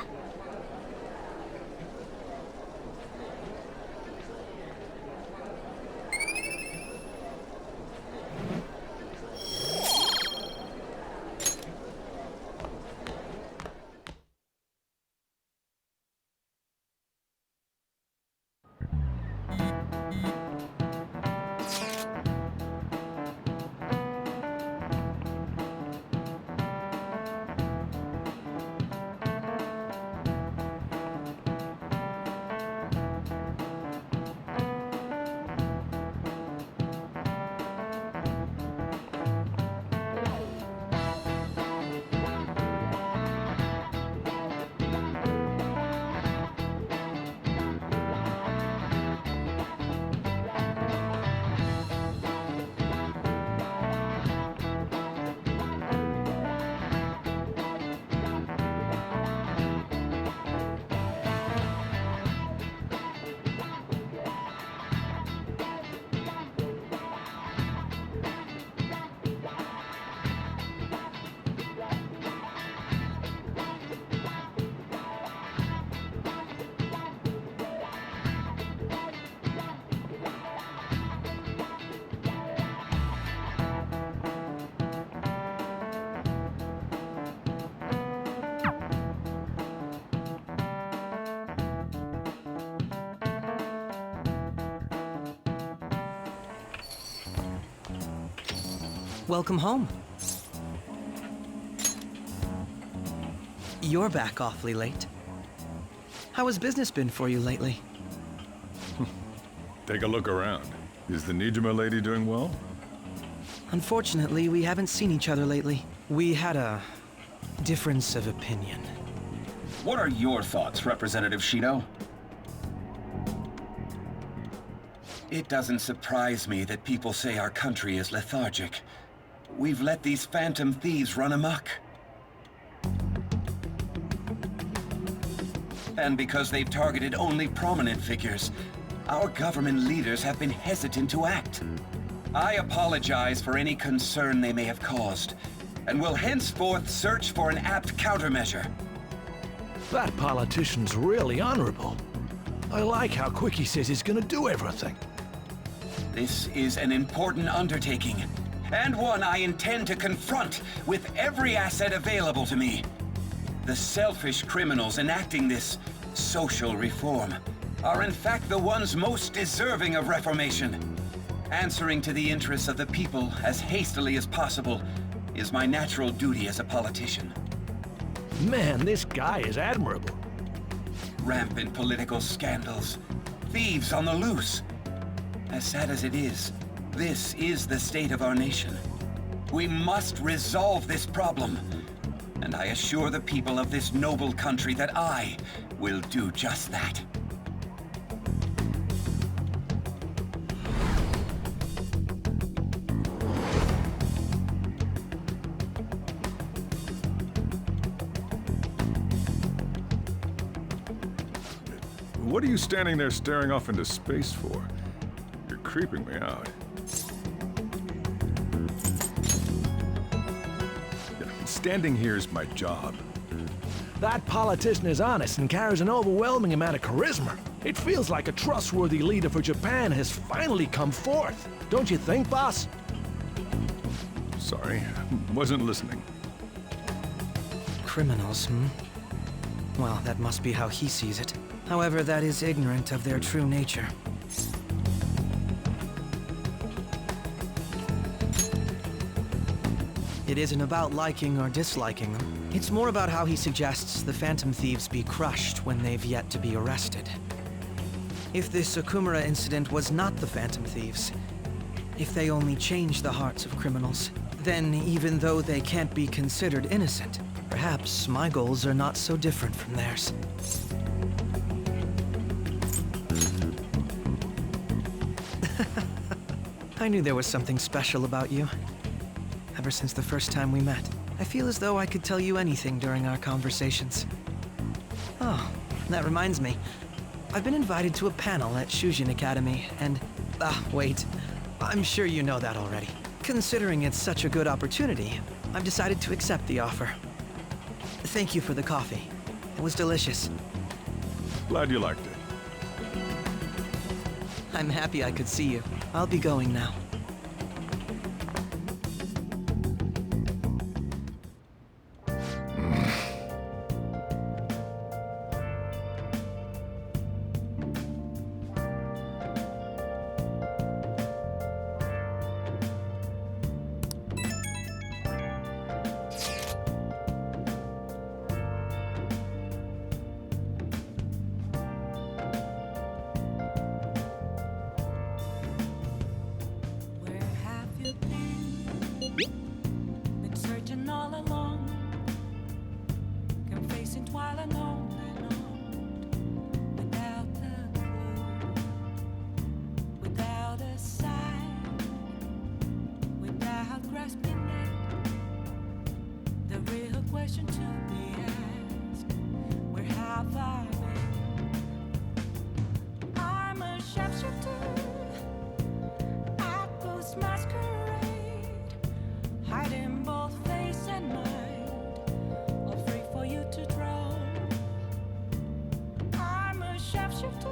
Welcome home. You're back awfully late. How has business been for you lately? Take a look around. Is the Nijima lady doing well? Unfortunately, we haven't seen each other lately. We had a difference of opinion. What are your thoughts, Representative Shido? It doesn't surprise me that people say our country is lethargic. We've let these phantom thieves run amok. And because they've targeted only prominent figures, our government leaders have been hesitant to act. I apologize for any concern they may have caused, and will henceforth search for an apt countermeasure. That politician's really honorable. I like how quick he says he's gonna do everything. This is an important undertaking, and one I intend to confront with every asset available to me. The selfish criminals enacting this social reform are in fact the ones most deserving of reformation. Answering to the interests of the people as hastily as possible is my natural duty as a politician. Man, this guy is admirable. Rampant political scandals, thieves on the loose. As sad as it is, this is the state of our nation. We must resolve this problem, and I assure the people of this noble country that I will do just that. What are you standing there staring off into space for? You're creeping me out. Standing here is my job. That politician is honest and carries an overwhelming amount of charisma. It feels like a trustworthy leader for Japan has finally come forth. Don't you think, boss? Sorry, wasn't listening. Criminals, Well, that must be how he sees it. However, that is ignorant of their true nature. It isn't about liking or disliking them. It's more about how he suggests the Phantom Thieves be crushed when they've yet to be arrested. If this Okumura incident was not the Phantom Thieves, if they only change the hearts of criminals, then even though they can't be considered innocent, perhaps my goals are not so different from theirs. I knew there was something special about you. Ever since the first time we met, I feel as though I could tell you anything during our conversations. Oh, that reminds me. I've been invited to a panel at Shujin Academy, and... wait. I'm sure you know that already. Considering it's such a good opportunity, I've decided to accept the offer. Thank you for the coffee. It was delicious. Glad you liked it. I'm happy I could see you. I'll be going now. Been searching all along, confessing while alone and on, without a clue, without a sign, without grasping it. The real question to be asked: where have I been? I'm a sharpshooter at Ghost Masquerade. Hiding both face and mind, all free for you to draw. I'm a sharpshooter.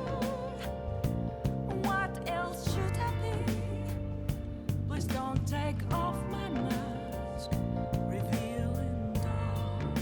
What else should I be? Please don't take off my mask, revealing dawn.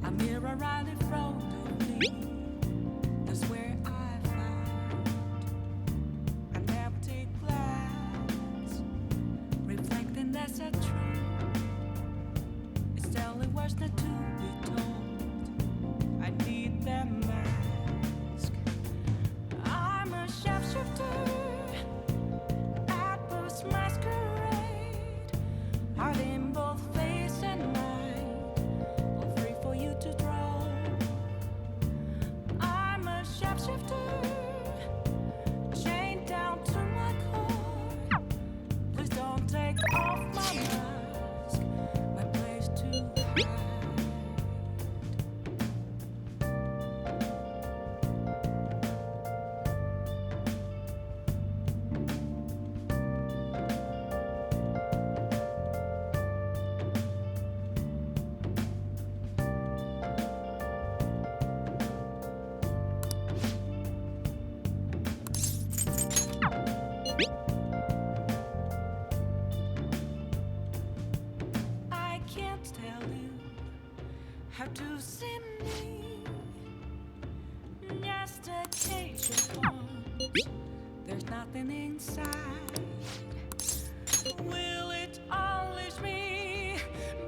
A mirror right in front of me. That's where I found an empty glass, reflecting that's a truth. It's telling words not to be told. I need that mask. I'm a sharpshooter at this masquerade, hard in both face and mind, all free for you to draw. I'm a sharpshooter, chained down to my core. Please don't take off my mask, my place to hide. I can't tell you how to see me. Just a cage of bones. There's nothing inside. Will it unleash me,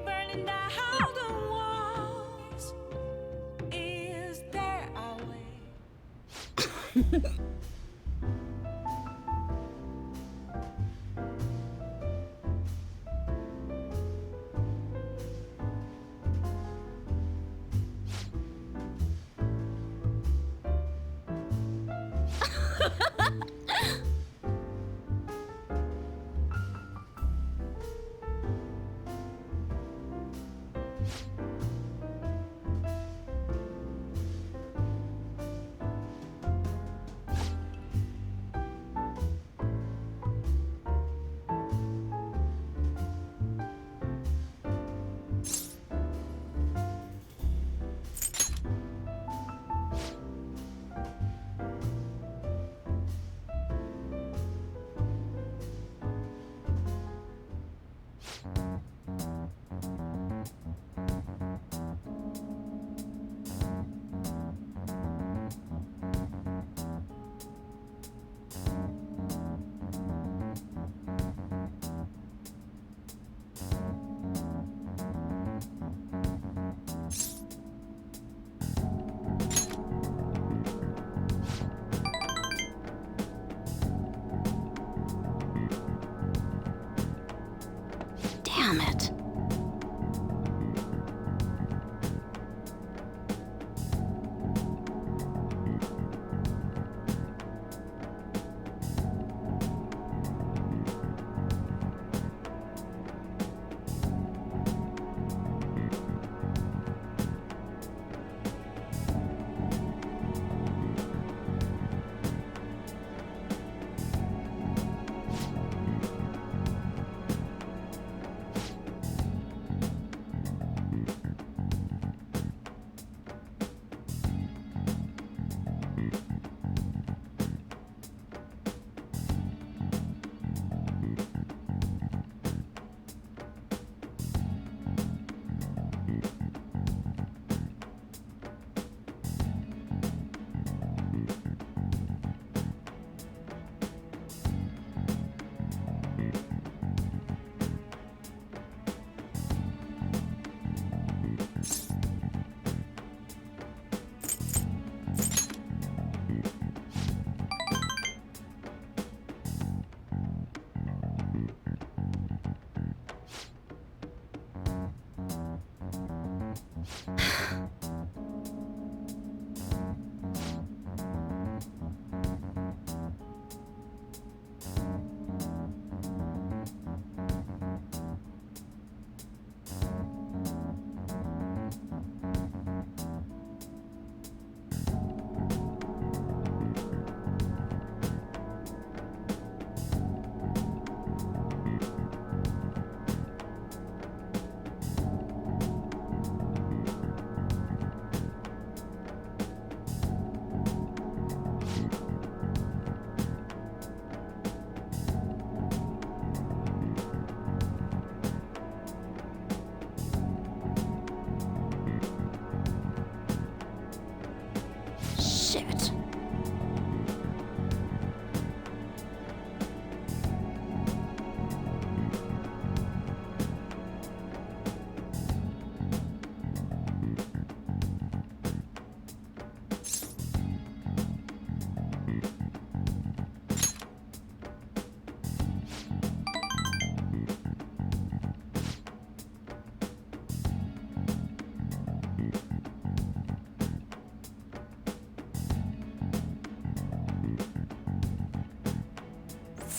burning down the walls? Is there a way?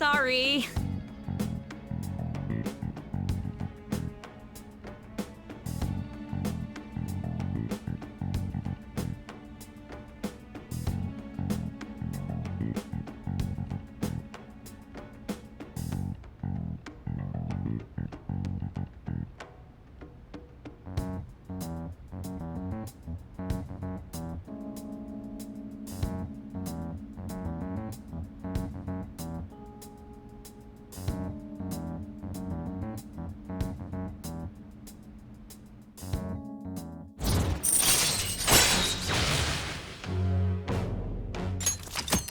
Sorry.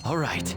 All right.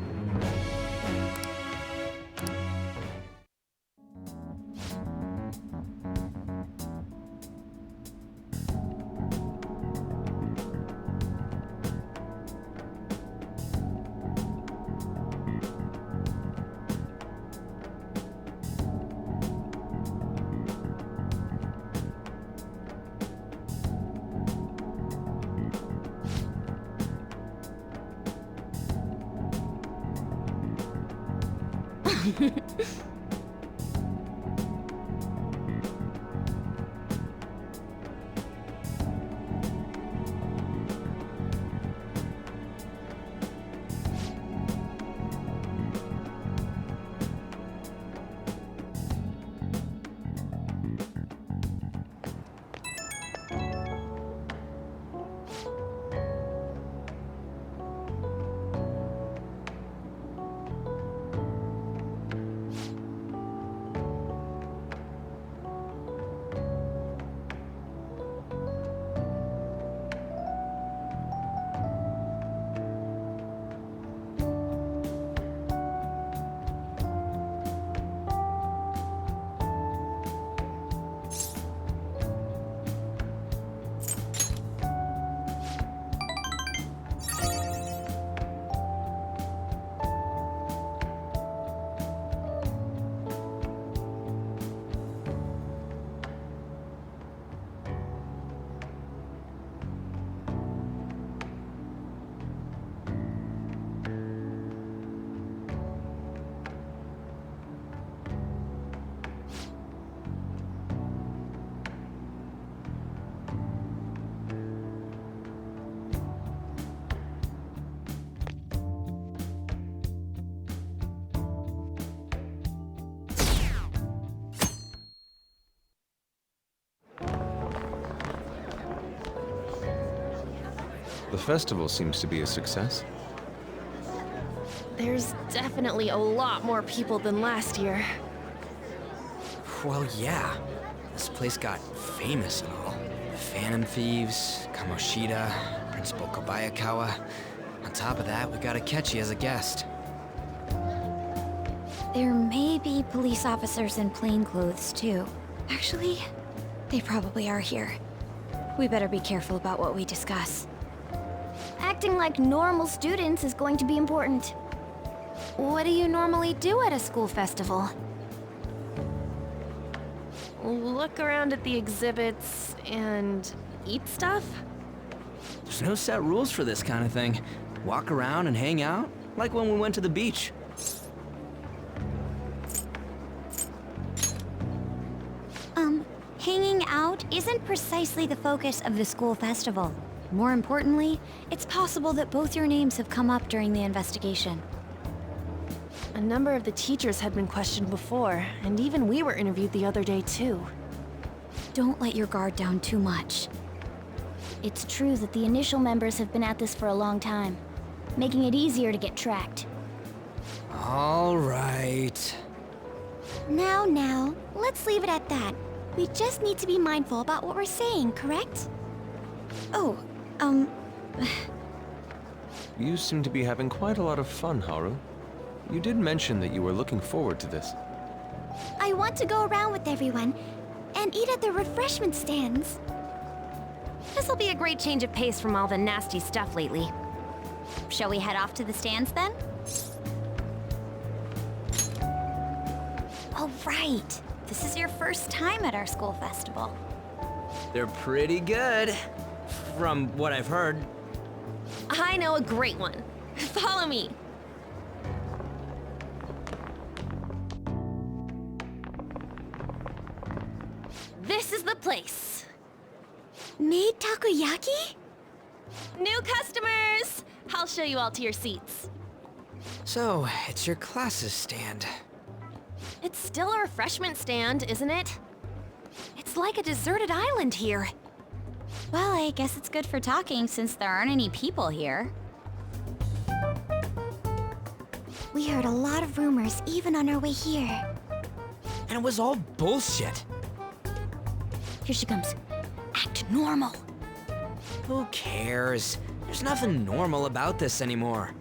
The festival seems to be a success. There's definitely a lot more people than last year. Well, yeah. This place got famous and all. Phantom Thieves, Kamoshida, Principal Kobayakawa. On top of that, we got Akechi as a guest. There may be police officers in plainclothes, too. Actually, they probably are here. We better be careful about what we discuss. Acting like normal students is going to be important. What do you normally do at a school festival? Look around at the exhibits and eat stuff? There's no set rules for this kind of thing. Walk around and hang out, like when we went to the beach. Hanging out isn't precisely the focus of the school festival. More importantly, it's possible that both your names have come up during the investigation. A number of the teachers had been questioned before, and even we were interviewed the other day too. Don't let your guard down too much. It's true that the initial members have been at this for a long time, making it easier to get tracked. All right. Now, let's leave it at that. We just need to be mindful about what we're saying, correct? Oh, You seem to be having quite a lot of fun, Haru. You did mention that you were looking forward to this. I want to go around with everyone and eat at the refreshment stands. This'll be a great change of pace from all the nasty stuff lately. Shall we head off to the stands then? Oh, right. This is your first time at our school festival. They're pretty good, from what I've heard. I know a great one. Follow me. place. Made takoyaki? New customers! I'll show you all to your seats. So, it's your class's stand. It's still a refreshment stand, isn't it? It's like a deserted island here. Well, I guess it's good for talking since there aren't any people here. We heard a lot of rumors even on our way here. And it was all bullshit. Here she comes. Act normal. Who cares? There's nothing normal about this anymore.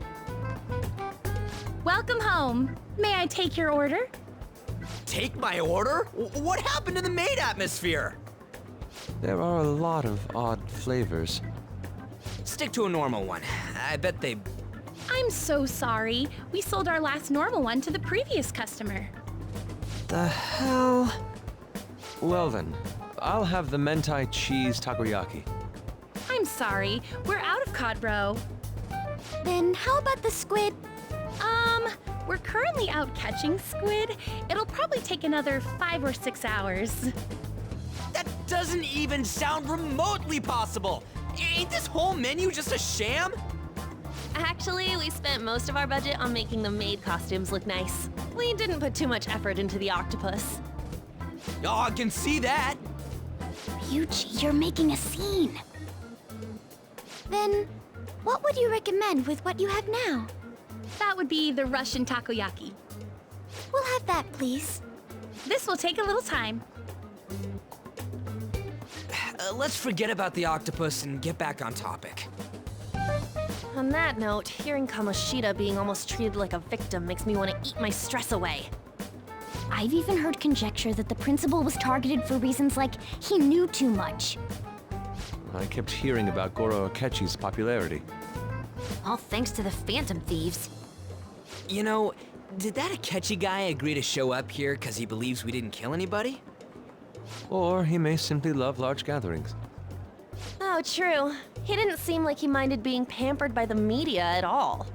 Welcome home. May I take your order? Take my order? What happened to the maid atmosphere? There are a lot of odd flavors. Stick to a normal one. I bet they... I'm so sorry. We sold our last normal one to the previous customer. The hell? Well then, I'll have the mentai cheese takoyaki. I'm sorry. We're out of cod bro. Then how about the squid? We're currently out catching squid. It'll probably take another 5 or 6 hours. That doesn't even sound remotely possible. Ain't this whole menu just a sham? Actually, we spent most of our budget on making the maid costumes look nice. We didn't put too much effort into the octopus. Oh, I can see that. Ryuji, you're making a scene. Then, what would you recommend with what you have now? That would be the Russian takoyaki. We'll have that, please. This will take a little time. Let's forget about the octopus and get back on topic. On that note, hearing Kamoshida being almost treated like a victim makes me want to eat my stress away. I've even heard conjecture that the principal was targeted for reasons like he knew too much. I kept hearing about Goro Akechi's popularity. All thanks to the Phantom Thieves. You know, did that Akechi guy agree to show up here because he believes we didn't kill anybody? Or he may simply love large gatherings. Oh, true. He didn't seem like he minded being pampered by the media at all.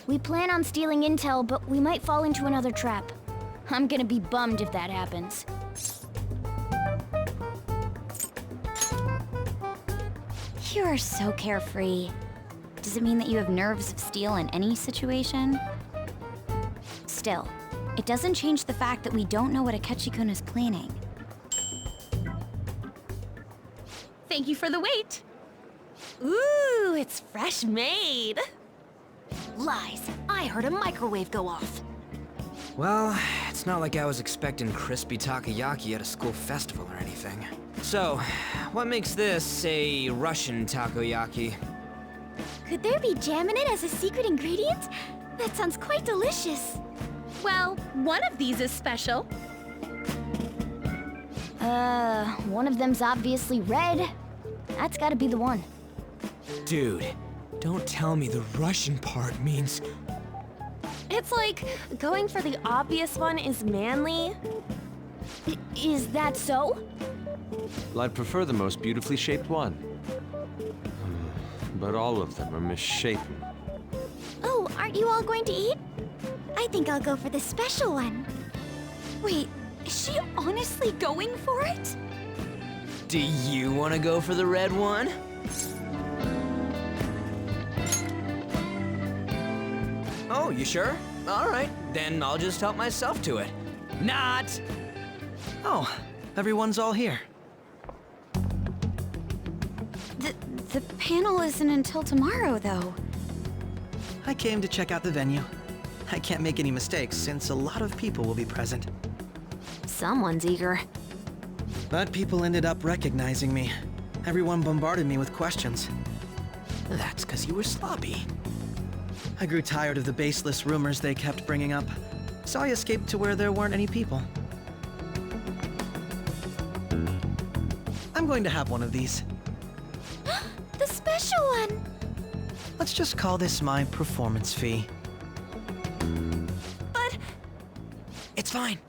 We plan on stealing intel, but we might fall into another trap. I'm gonna be bummed if that happens. You are so carefree. Does it mean that you have nerves of steel in any situation? Still, it doesn't change the fact that we don't know what Akechi-kun is planning. Thank you for the wait. Ooh, it's fresh made. Lies. I heard a microwave go off. Well, it's not like I was expecting crispy takoyaki at a school festival or anything. So, what makes this a Russian takoyaki? Could there be jam in it as a secret ingredient? That sounds quite delicious. Well, one of these is special. One of them's obviously red. That's gotta be the one. Dude, don't tell me the Russian part means... It's like going for the obvious one is manly. Is that so? Well, I'd prefer the most beautifully shaped one. But all of them are misshapen. Oh, aren't you all going to eat? I think I'll go for the special one. Wait, is she honestly going for it? Do you want to go for the red one? Oh, you sure? All right, then I'll just help myself to it. Not! Oh, everyone's all here. The panel isn't until tomorrow, though. I came to check out the venue. I can't make any mistakes since a lot of people will be present. Someone's eager. But people ended up recognizing me. Everyone bombarded me with questions. That's because you were sloppy. I grew tired of the baseless rumors they kept bringing up, so I escaped to where there weren't any people. I'm going to have one of these. The special one! Let's just call this my performance fee. But... It's fine.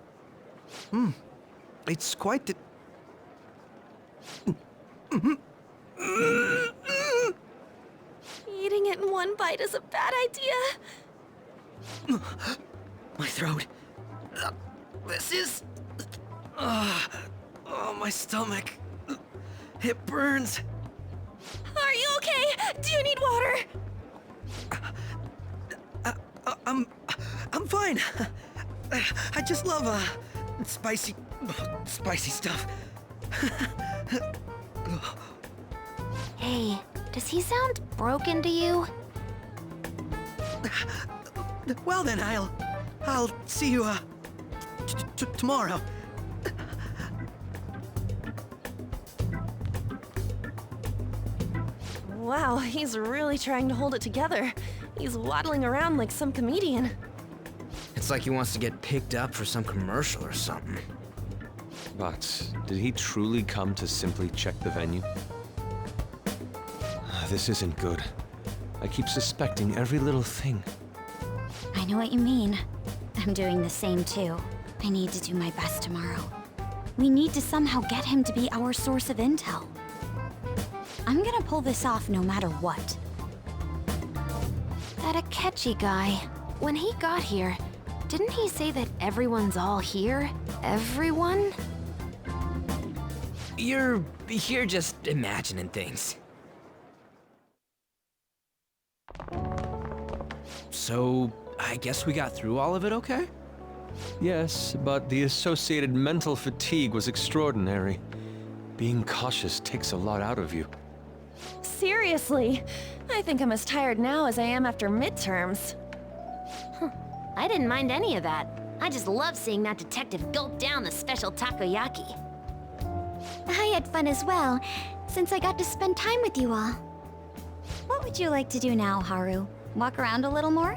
It's quite the... Eating it in one bite is a bad idea. My throat. This is... Oh, my stomach. It burns. Are you okay? Do you need water? I'm fine. I just love, spicy stuff. Hey, does he sound broken to you? Well then, I'll see you, tomorrow. Wow, he's really trying to hold it together. He's waddling around like some comedian. It's like he wants to get picked up for some commercial or something. But did he truly come to simply check the venue? This isn't good. I keep suspecting every little thing. I know what you mean. I'm doing the same too. I need to do my best tomorrow. We need to somehow get him to be our source of intel. I'm gonna pull this off no matter what. That Akechi guy, when he got here, didn't he say that everyone's all here? Everyone? You're just imagining things. So, I guess we got through all of it okay? Yes, but the associated mental fatigue was extraordinary. Being cautious takes a lot out of you. Seriously, I think I'm as tired now as I am after midterms. I didn't mind any of that. I just love seeing that detective gulp down the special takoyaki. I had fun as well, since I got to spend time with you all. What would you like to do now, Haru? Walk around a little more?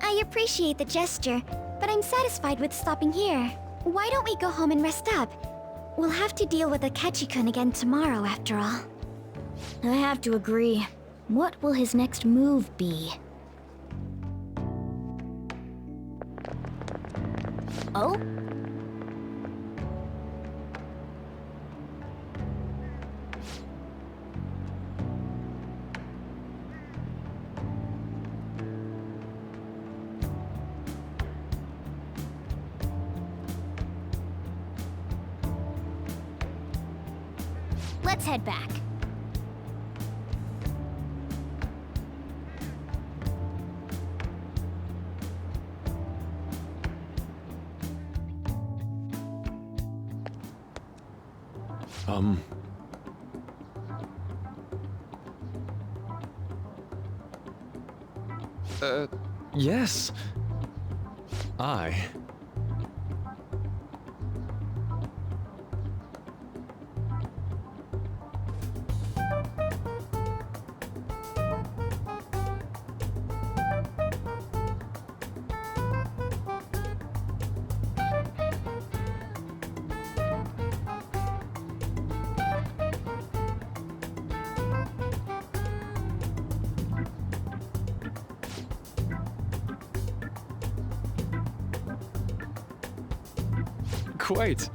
I appreciate the gesture, but I'm satisfied with stopping here. Why don't we go home and rest up? We'll have to deal with Akechi-kun again tomorrow, after all. I have to agree. What will his next move be? Oh? Let's head back. Yes. Quite.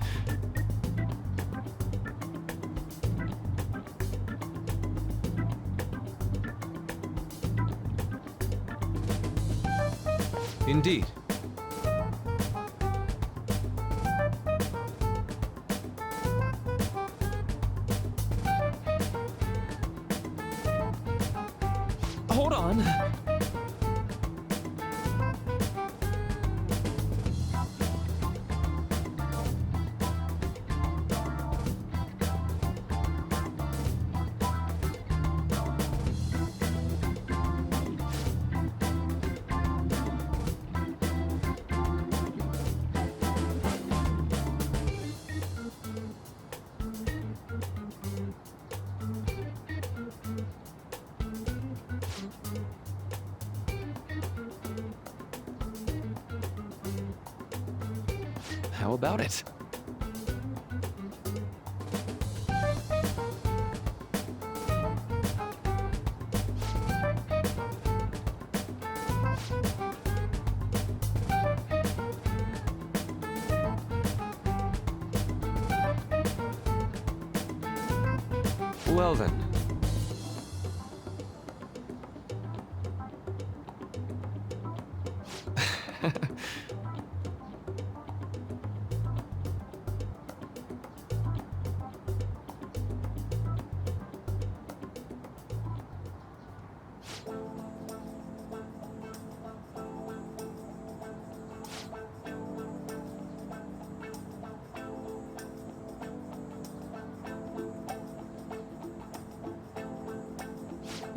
Indeed. Hold on. How about it? Well then.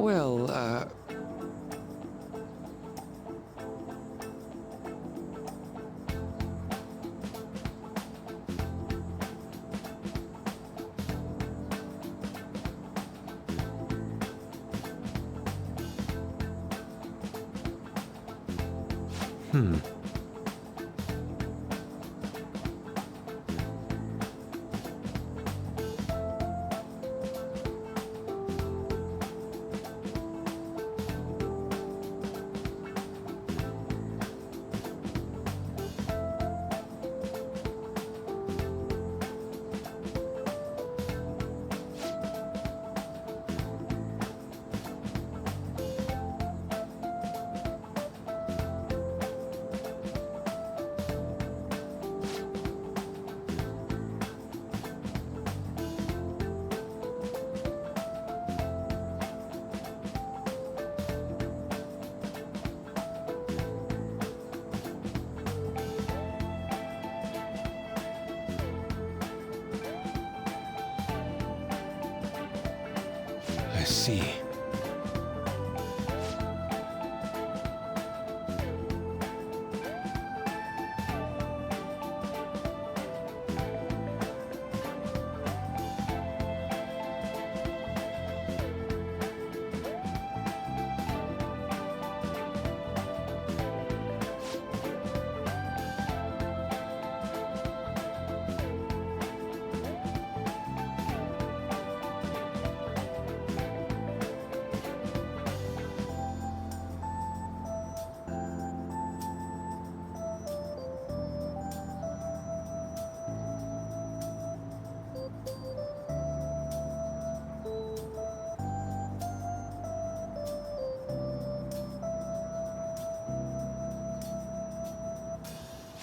Well, I see.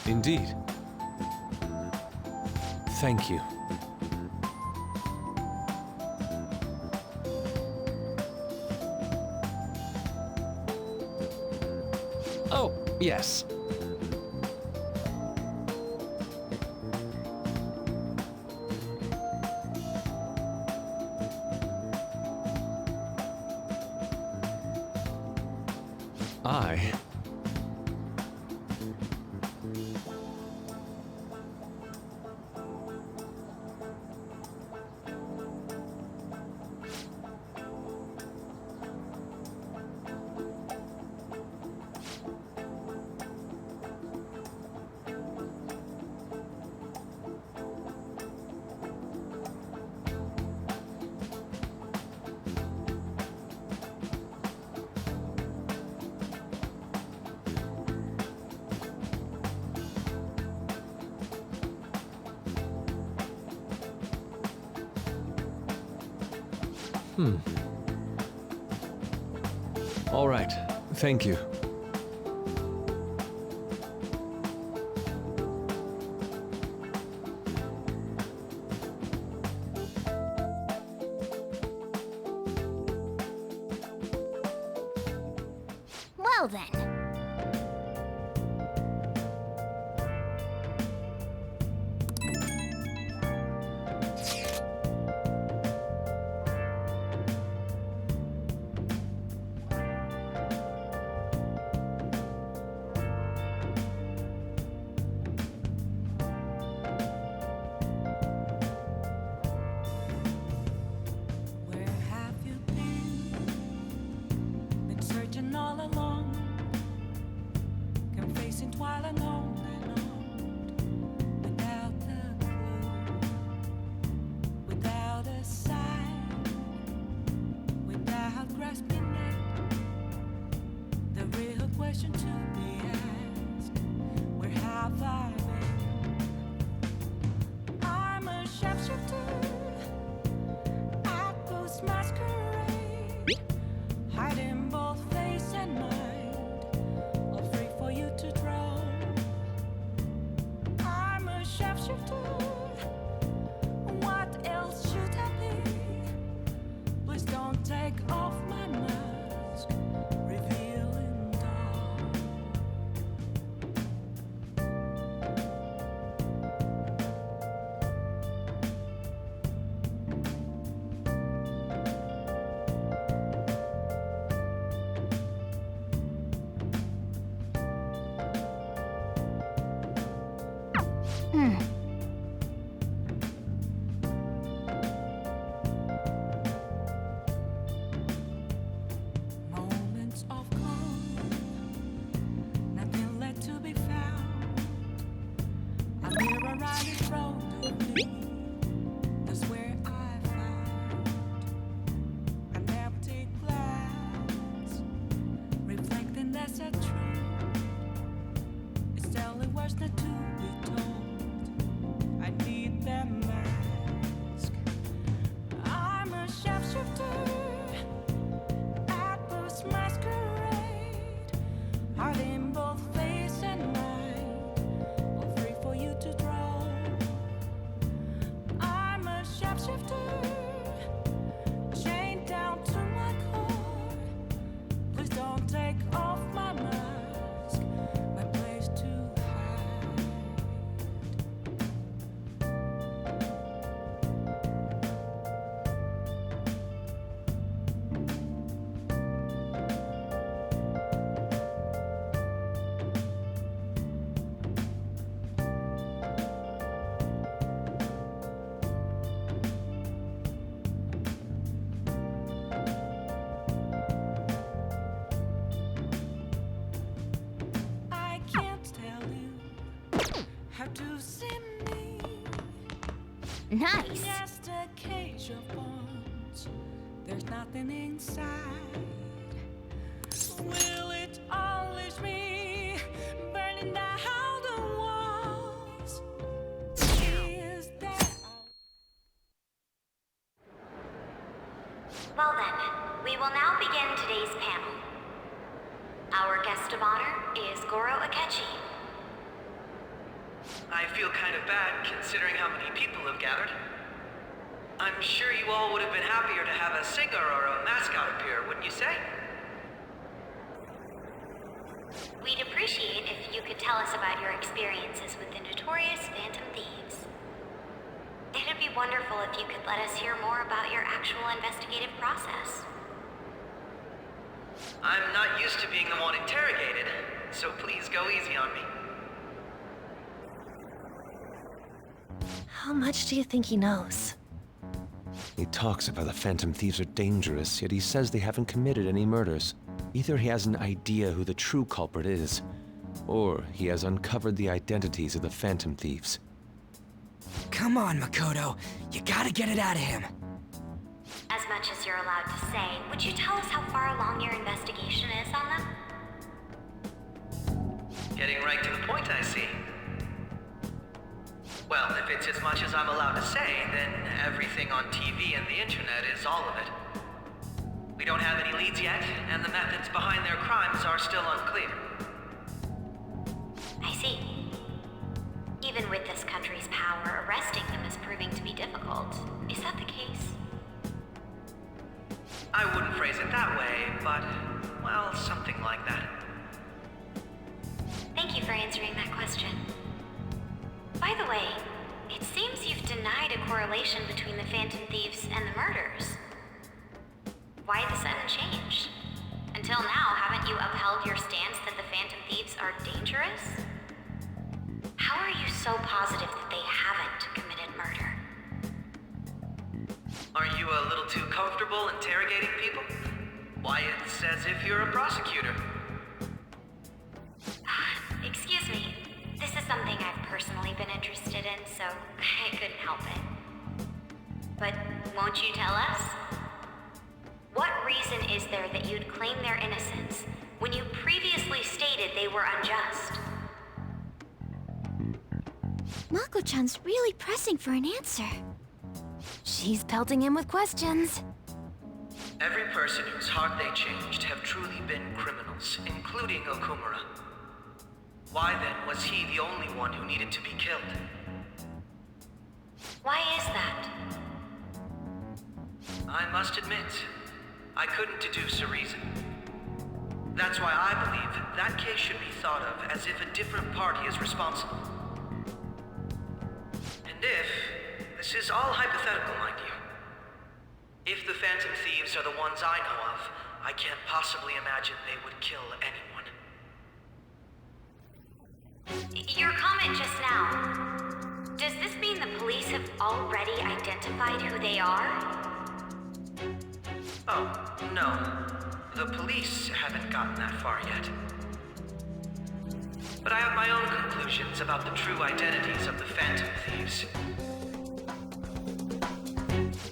Indeed. Thank you. Oh, yes. I... All right. Thank you. Well then. Where have you been? Been searching all along, confessing while alone and on, without a clue, without a sign, without grasping it. The real question to be asked: where have I been? I'm a sharpshooter. Masquerade, hiding both face and mind, all free for you to draw. I'm a sharpshooter. What else should I be? Please don't take off my mask, revealing dawn. Moments of calm, nothing left to be found. I'm here a riding road to me. That's where I found. I never take glass, reflecting that's a truth. It's telling words not to be told. I need that mask. I'm a sharpshooter. Masquerade, heart in both face and mind, all free for you to draw. I'm a sharpshifter, chained down to my core. Please don't take off my mask, my place to hide. I can't tell you how to see me. Nice. Just a cage of bones. There's nothing inside. Will it unleash me, burning down the walls? Is there? Well then, we will now begin today's panel. Our guest of honor is Goro Akechi. I feel kind of bad considering how many people have gathered. I'm sure you all would have been happier to have a singer or a mascot appear, wouldn't you say? We'd appreciate if you could tell us about your experiences with the notorious Phantom Thieves. It'd be wonderful if you could let us hear more about your actual investigative process. I'm not used to being the one interrogated, so please go easy on me. How much do you think he knows? He talks about the Phantom Thieves are dangerous, yet he says they haven't committed any murders. Either he has an idea who the true culprit is, or he has uncovered the identities of the Phantom Thieves. Come on, Makoto. You gotta get it out of him. As much as you're allowed to say, would you tell us how far along your investigation is on them? Getting right to the point, I see. Well, if it's as much as I'm allowed to say, then everything on TV and the internet is all of it. We don't have any leads yet, and the methods behind their crimes are still unclear. I see. Even with this country's power, arresting them is proving to be difficult. Is that the case? I wouldn't phrase it that way, but, well, something like that. Thank you for answering that question. By the way, it seems you've denied a correlation between the Phantom Thieves and the murders. Why the sudden change? Until now, haven't you upheld your stance that the Phantom Thieves are dangerous? How are you so positive that they haven't committed murder? Are you a little too comfortable interrogating people? Why, it's as if you're a prosecutor. Excuse me. This is something I've personally been interested in, so I couldn't help it. But won't you tell us? What reason is there that you'd claim their innocence when you previously stated they were unjust? Mako-chan's really pressing for an answer. She's pelting him with questions. Every person whose heart they changed have truly been criminals, including Okumura. Why then was he the only one who needed to be killed? Why is that? I must admit, I couldn't deduce a reason. That's why I believe that case should be thought of as if a different party is responsible. And this is all hypothetical, mind you. If the Phantom Thieves are the ones I know of, I can't possibly imagine they would kill anyone. Your comment just now, Does this mean the police have already identified who they are? Oh, no. The police haven't gotten that far yet. But I have my own conclusions about the true identities of the Phantom Thieves.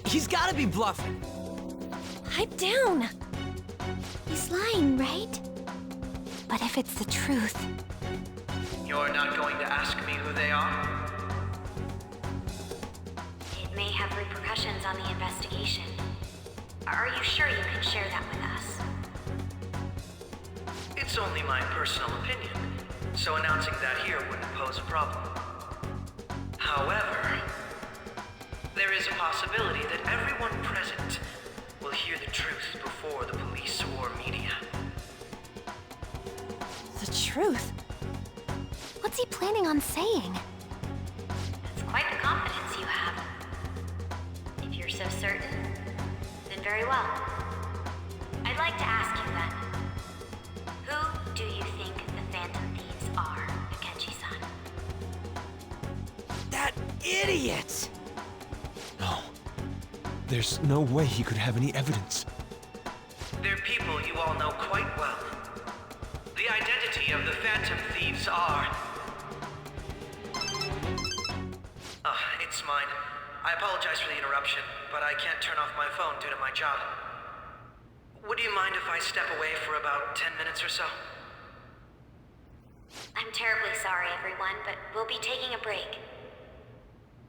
He's gotta be bluffing. Pipe down. He's lying, right? But if it's the truth... You're not going to ask me who they are? It may have repercussions on the investigation. Are you sure you can share that with us? It's only my personal opinion, so announcing that here wouldn't pose a problem. However, there is a possibility that everyone present will hear the truth before the police or media. The truth? What's he planning on saying? It's quite the confidence you have. If you're so certain, then very well. I'd like to ask you then, who do you think the Phantom Thieves are, Akechi-san? That idiot! No. There's no way he could have any evidence. They're people you all know quite well. The identity of the Phantom Thieves are... it's mine. I apologize for the interruption, but I can't turn off my phone due to my job. Would you mind if I step away for about 10 minutes or so? I'm terribly sorry, everyone, but we'll be taking a break.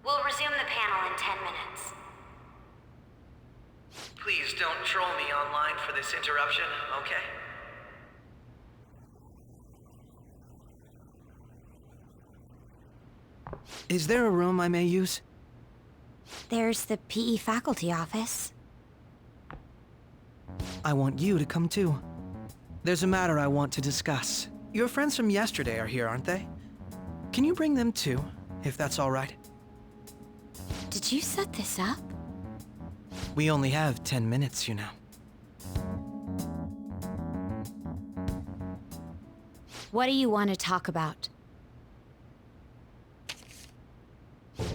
We'll resume the panel in 10 minutes. Please don't troll me online for this interruption, okay? Is there a room I may use? There's the PE faculty office. I want you to come too. There's a matter I want to discuss. Your friends from yesterday are here, aren't they? Can you bring them too, if that's all right? Did you set this up? We only have 10 minutes, you know. What do you want to talk about?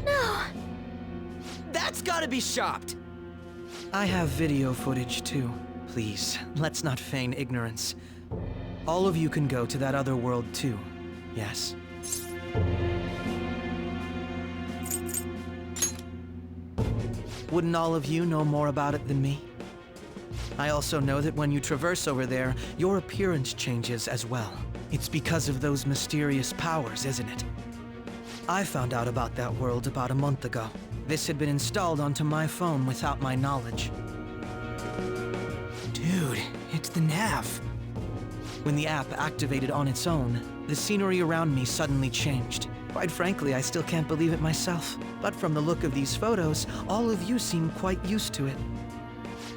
No! That's gotta be shopped! I have video footage too. Please, let's not feign ignorance. All of you can go to that other world too, yes? Wouldn't all of you know more about it than me? I also know that when you traverse over there, your appearance changes as well. It's because of those mysterious powers, isn't it? I found out about that world about a month ago. This had been installed onto my phone without my knowledge. Dude, it's the nav. When the app activated on its own, the scenery around me suddenly changed. Quite frankly, I still can't believe it myself. But from the look of these photos, all of you seem quite used to it.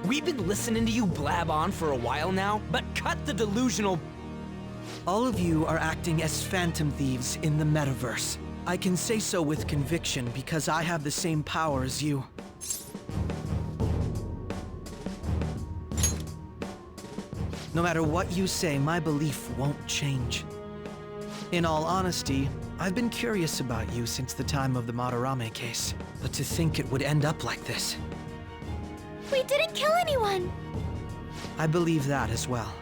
We've been listening to you blab on for a while now, but cut the delusional... All of you are acting as Phantom Thieves in the metaverse. I can say so with conviction because I have the same power as you. No matter what you say, my belief won't change. In all honesty, I've been curious about you since the time of the Madarame case. But to think it would end up like this. We didn't kill anyone! I believe that as well.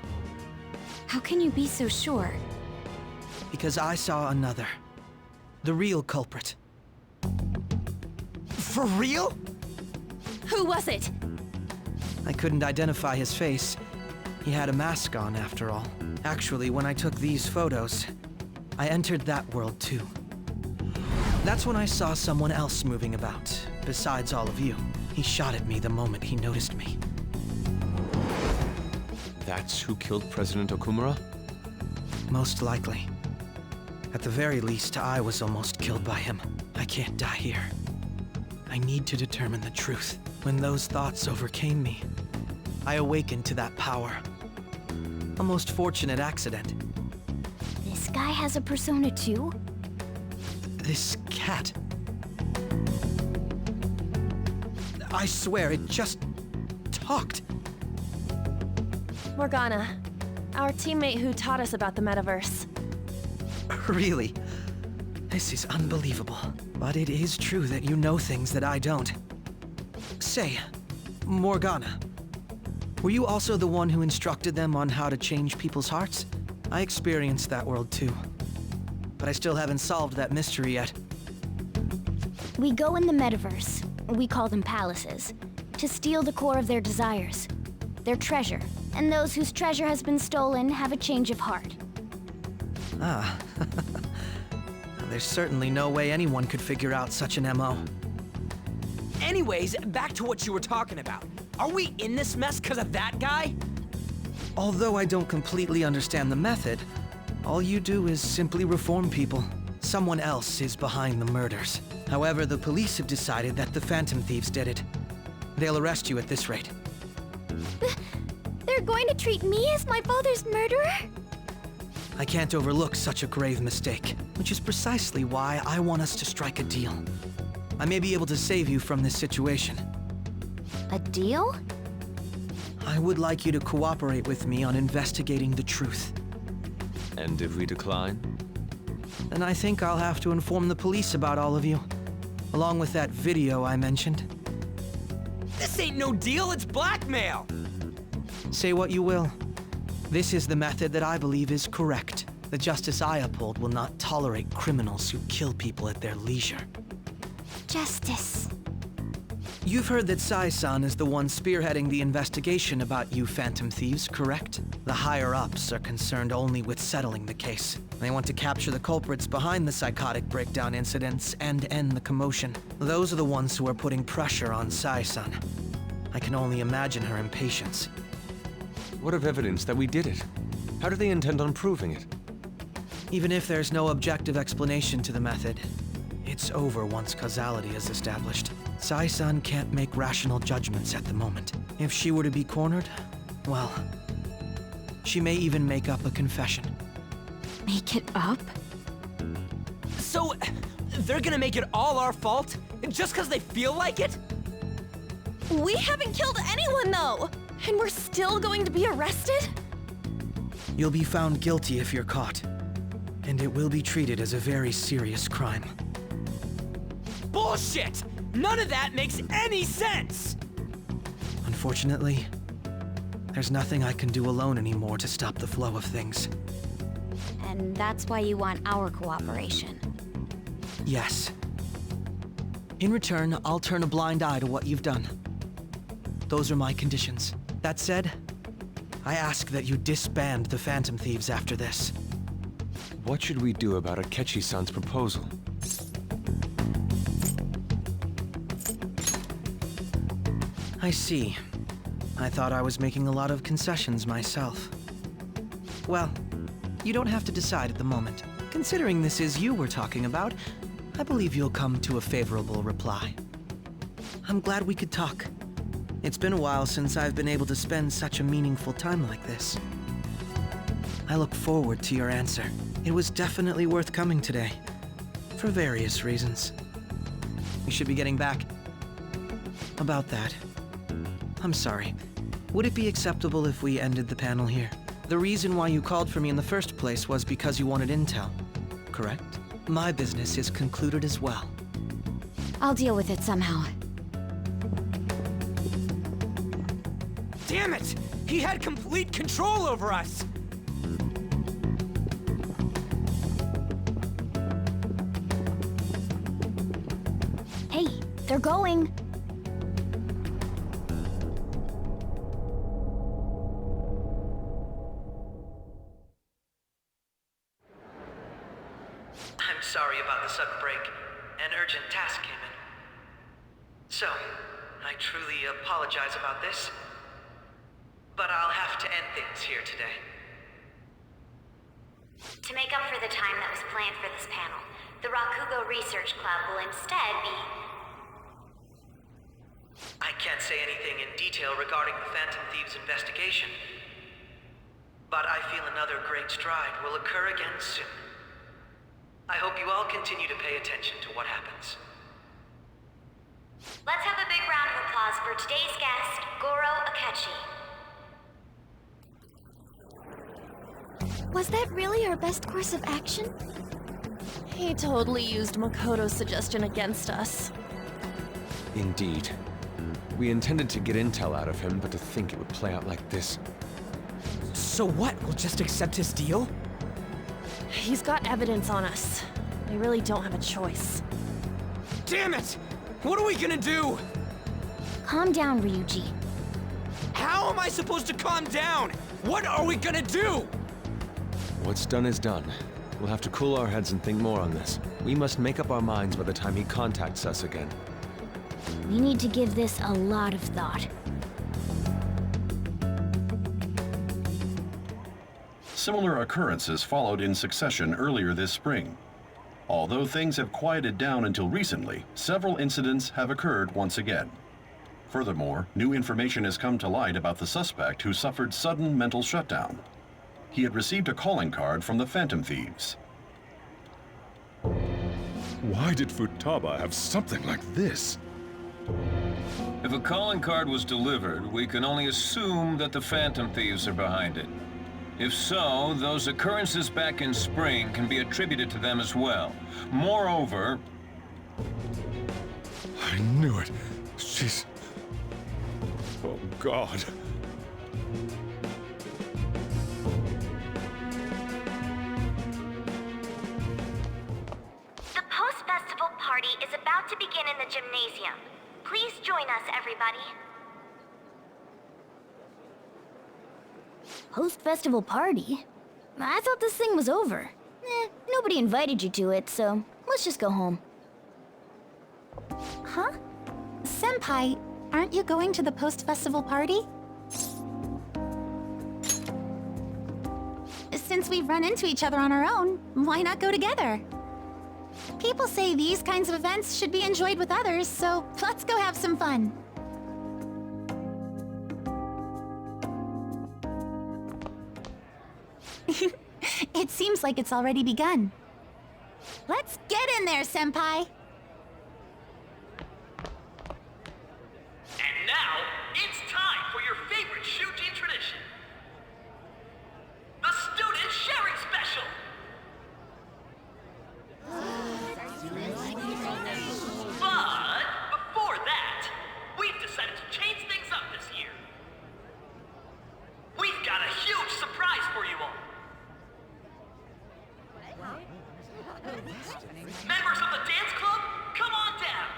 How can you be so sure? Because I saw another. The real culprit. For real? Who was it? I couldn't identify his face. He had a mask on, after all. Actually, when I took these photos, I entered that world too. That's when I saw someone else moving about, besides all of you. He shot at me the moment he noticed me. That's who killed President Okumura? Most likely. At the very least, I was almost killed by him. I can't die here. I need to determine the truth. When those thoughts overcame me, I awakened to that power. A most fortunate accident. This guy has a persona too? This cat. I swear, it just talked. Morgana, our teammate who taught us about the metaverse. Really? This is unbelievable. But it is true that you know things that I don't. Say, Morgana, were you also the one who instructed them on how to change people's hearts? I experienced that world too. But I still haven't solved that mystery yet. We go in the metaverse, we call them palaces, to steal the core of their desires, their treasure. And those whose treasure has been stolen have a change of heart. Ah. There's certainly no way anyone could figure out such an MO. Anyways, back to what you were talking about. Are we in this mess because of that guy? Although I don't completely understand the method, all you do is simply reform people. Someone else is behind the murders. However, the police have decided that the Phantom Thieves did it. They'll arrest you at this rate. They're going to treat me as my father's murderer? I can't overlook such a grave mistake, which is precisely why I want us to strike a deal. I may be able to save you from this situation. A deal? I would like you to cooperate with me on investigating the truth. And if we decline? Then I think I'll have to inform the police about all of you, along with that video I mentioned. This ain't no deal, it's blackmail! Say what you will. This is the method that I believe is correct. The justice I uphold will not tolerate criminals who kill people at their leisure. Justice. You've heard that Sai-san is the one spearheading the investigation about you Phantom Thieves, correct? The higher-ups are concerned only with settling the case. They want to capture the culprits behind the psychotic breakdown incidents and end the commotion. Those are the ones who are putting pressure on Sai-san. I can only imagine her impatience. What of evidence that we did it? How do they intend on proving it? Even if there's no objective explanation to the method, it's over once causality is established. Sai-san can't make rational judgments at the moment. If she were to be cornered, well, she may even make up a confession. Make it up? So, they're gonna make it all our fault? Just because they feel like it? We haven't killed anyone, though! And we're still going to be arrested? You'll be found guilty if you're caught. And it will be treated as a very serious crime. Bullshit! None of that makes any sense! Unfortunately, there's nothing I can do alone anymore to stop the flow of things. And that's why you want our cooperation. Yes. In return, I'll turn a blind eye to what you've done. Those are my conditions. That said, I ask that you disband the Phantom Thieves after this. What should we do about Akechi-san's proposal? I see. I thought I was making a lot of concessions myself. Well, you don't have to decide at the moment. Considering this is you we're talking about, I believe you'll come to a favorable reply. I'm glad we could talk. It's been a while since I've been able to spend such a meaningful time like this. I look forward to your answer. It was definitely worth coming today, for various reasons. We should be getting back. About that, I'm sorry. Would it be acceptable if we ended the panel here? The reason why you called for me in the first place was because you wanted intel, correct? My business is concluded as well. I'll deal with it somehow. Damn it! He had complete control over us! Hey, they're going. I'm sorry about the sudden break. An urgent task came in. So, I truly apologize about this. But I'll have to end things here today. To make up for the time that was planned for this panel, the Rakugo Research Club will instead be... I can't say anything in detail regarding the Phantom Thieves investigation. But I feel another great stride will occur again soon. I hope you all continue to pay attention to what happens. Let's have a big round of applause for today's guest, Goro Akechi. Was that really our best course of action? He totally used Makoto's suggestion against us. Indeed. We intended to get intel out of him, but to think it would play out like this. So what? We'll just accept his deal? He's got evidence on us. We really don't have a choice. Damn it! What are we gonna do? Calm down, Ryuji. How am I supposed to calm down? What are we gonna do? What's done is done. We'll have to cool our heads and think more on this. We must make up our minds by the time he contacts us again. We need to give this a lot of thought. Similar occurrences followed in succession earlier this spring. Although things have quieted down until recently, several incidents have occurred once again. Furthermore, new information has come to light about the suspect who suffered sudden mental shutdown. He had received a calling card from the Phantom Thieves. Why did Futaba have something like this? If a calling card was delivered, we can only assume that the Phantom Thieves are behind it. If so, those occurrences back in spring can be attributed to them as well. Moreover... I knew it. She's... Oh, God. The post-festival party is about to begin in the gymnasium. Please join us, everybody. Post-festival party? I thought this thing was over. Nobody invited you to it, so let's just go home. Huh? Senpai, aren't you going to the post-festival party? Since we've run into each other on our own, why not go together? People say these kinds of events should be enjoyed with others, so let's go have some fun. It seems like it's already begun. Let's get in there, Senpai! And now, it's time for your favorite Shujin tradition. The Student Sharing Special! But before that, we've decided to change things up this year. We've got a huge surprise for you all. Members of the dance club, come on down.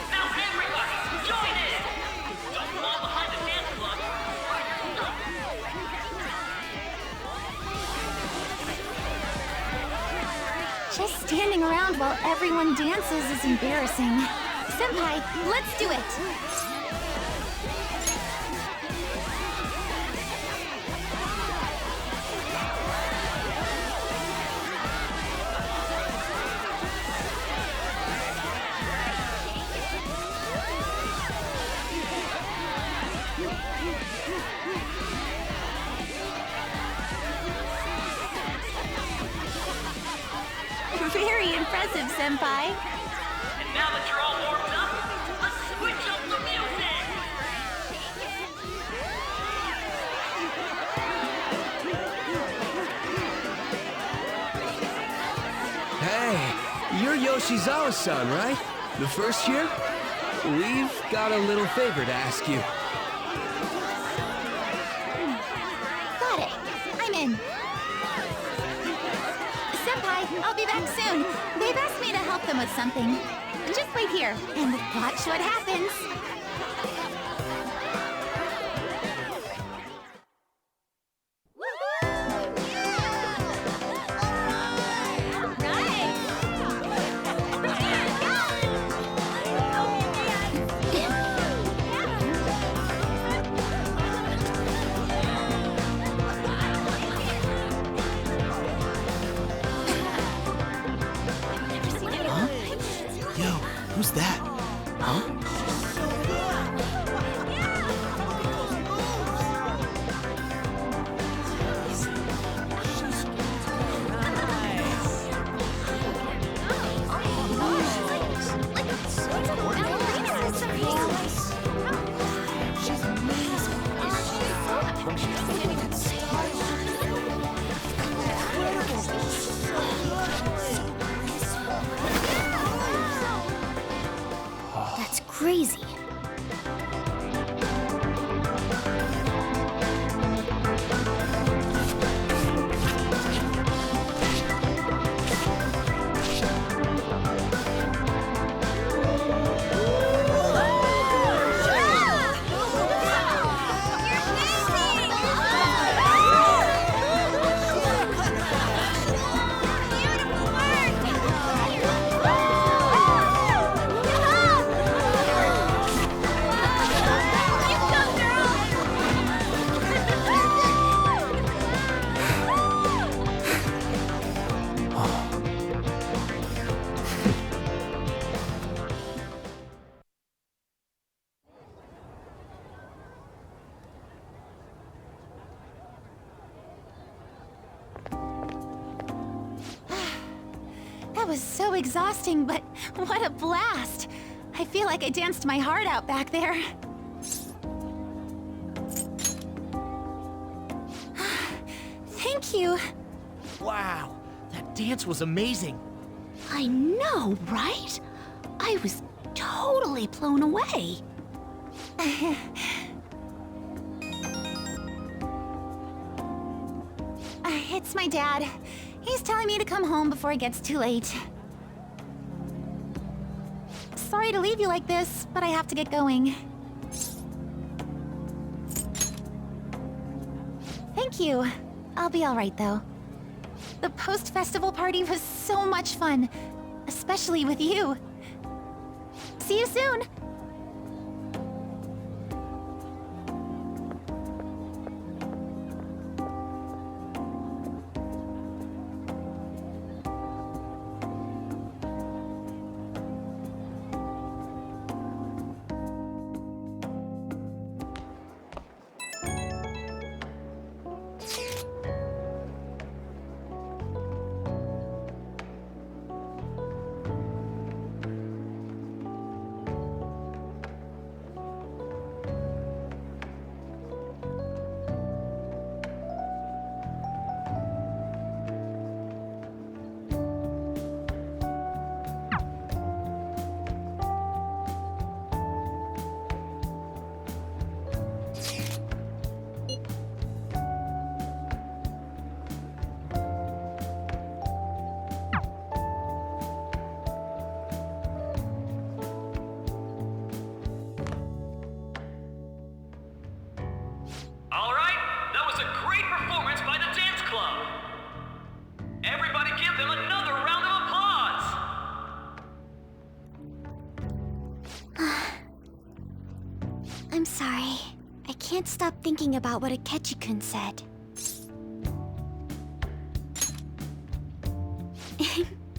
Now everybody, join in! Don't fall behind the dance club. Just standing around while everyone dances is embarrassing. Senpai, let's do it! Very impressive, Senpai. And now that you're all warmed up, let's switch up the music! Hey, you're Yoshizawa-san, right? The first year? We've got a little favor to ask you. Got it. I'm in. Senpai, I'll be back soon. They've asked me to help them with something. Just wait here, and watch what happens. Who's that? Huh? was so exhausting, but what a blast! I feel like I danced my heart out back there. Thank you. Wow, that dance was amazing. I know, right? I was totally blown away. It's my dad. He's telling me to come home before it gets too late. Sorry to leave you like this, but I have to get going. Thank you. I'll be all right, though. The post-festival party was so much fun, especially with you. See you soon! I'm sorry. I can't stop thinking about what Akechi-kun said.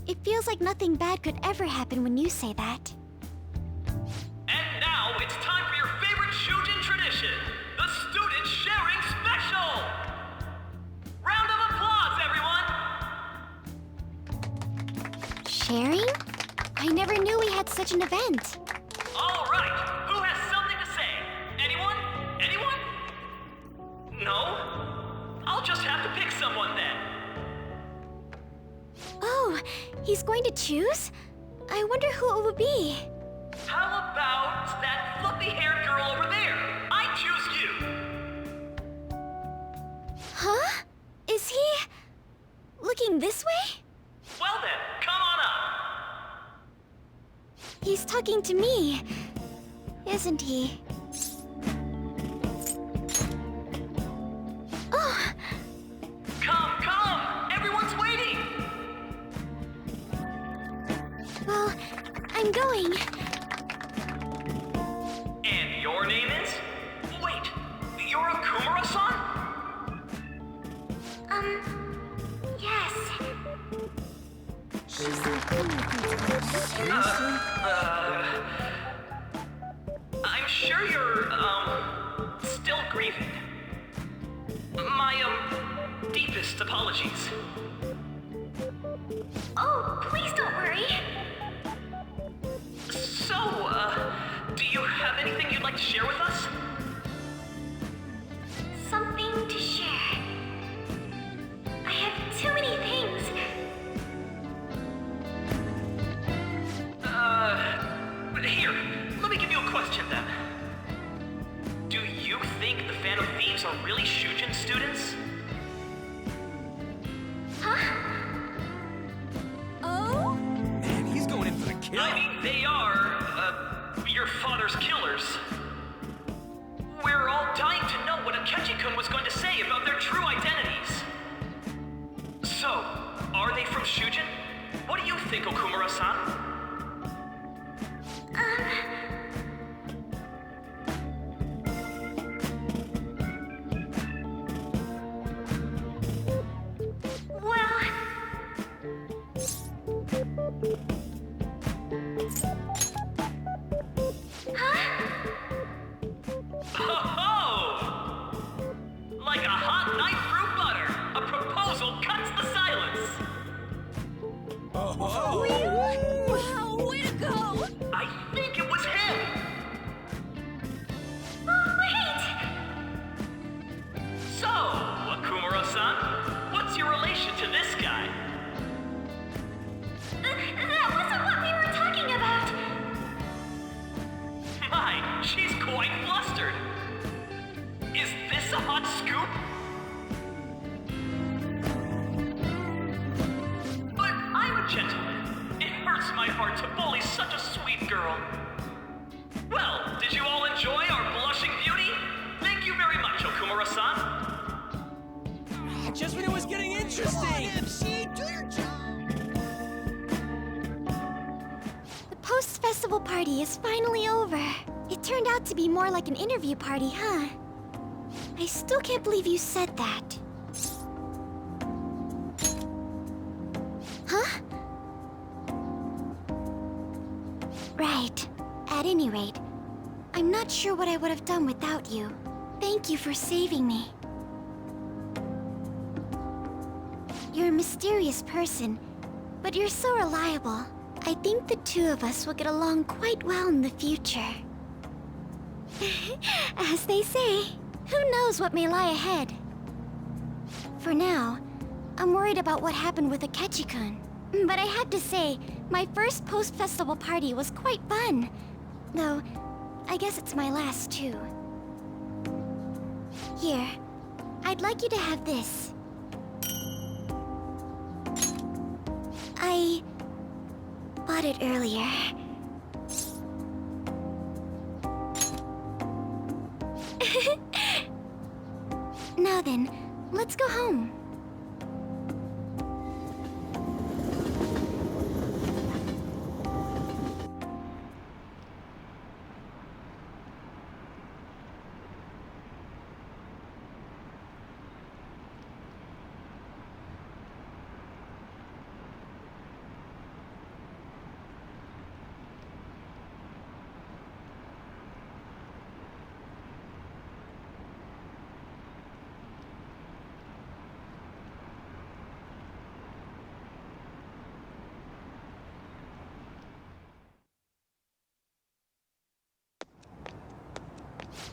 It feels like nothing bad could ever happen when you say that. And now it's time for your favorite Shujin tradition, the Student Sharing Special! Round of applause, everyone! Sharing? I never knew we had such an event. All right, who has something to say? Anyone? Anyone? No? I'll just have to pick someone then. Oh, he's going to choose? I wonder who it would be. How about that fluffy-haired girl over there? I choose you! Huh? Is he... looking this way? Well then, come on up! He's talking to me, isn't he? Oh! Come! Everyone's waiting! Well, I'm going. And your name is? Wait, you're Okumura-san? Yes. I'm sure you're, still grieving. My, deepest apologies. Oh, please don't worry. So, do you have anything you'd like to share with us? Something to share. I have too many things. Here, let me give you a question then. Do you think the Phantom Thieves are really Shujin students? Huh? Oh? Man, he's going in for the kill. I mean, they are, your father's killers. We're all dying to know what Akechi-kun was going to say about their true identities. So, are they from Shujin? What do you think, Okumura-san? Like a hot knife through butter, a proposal cuts the silence. We girl. Well, did you all enjoy our blushing beauty? Thank you very much, Okumura-san. Just when it was getting interesting! MC, do your job! The post-festival party is finally over. It turned out to be more like an interview party, huh? I still can't believe you said that. Huh? Right. At any rate, I'm not sure what I would have done without you. Thank you for saving me. You're a mysterious person, but you're so reliable. I think the two of us will get along quite well in the future. As they say, who knows what may lie ahead? For now, I'm worried about what happened with Akechi-kun. But I have to say, my first post-festival party was quite fun. Though, I guess it's my last too. Here, I'd like you to have this. I bought it earlier. Now then, let's go home.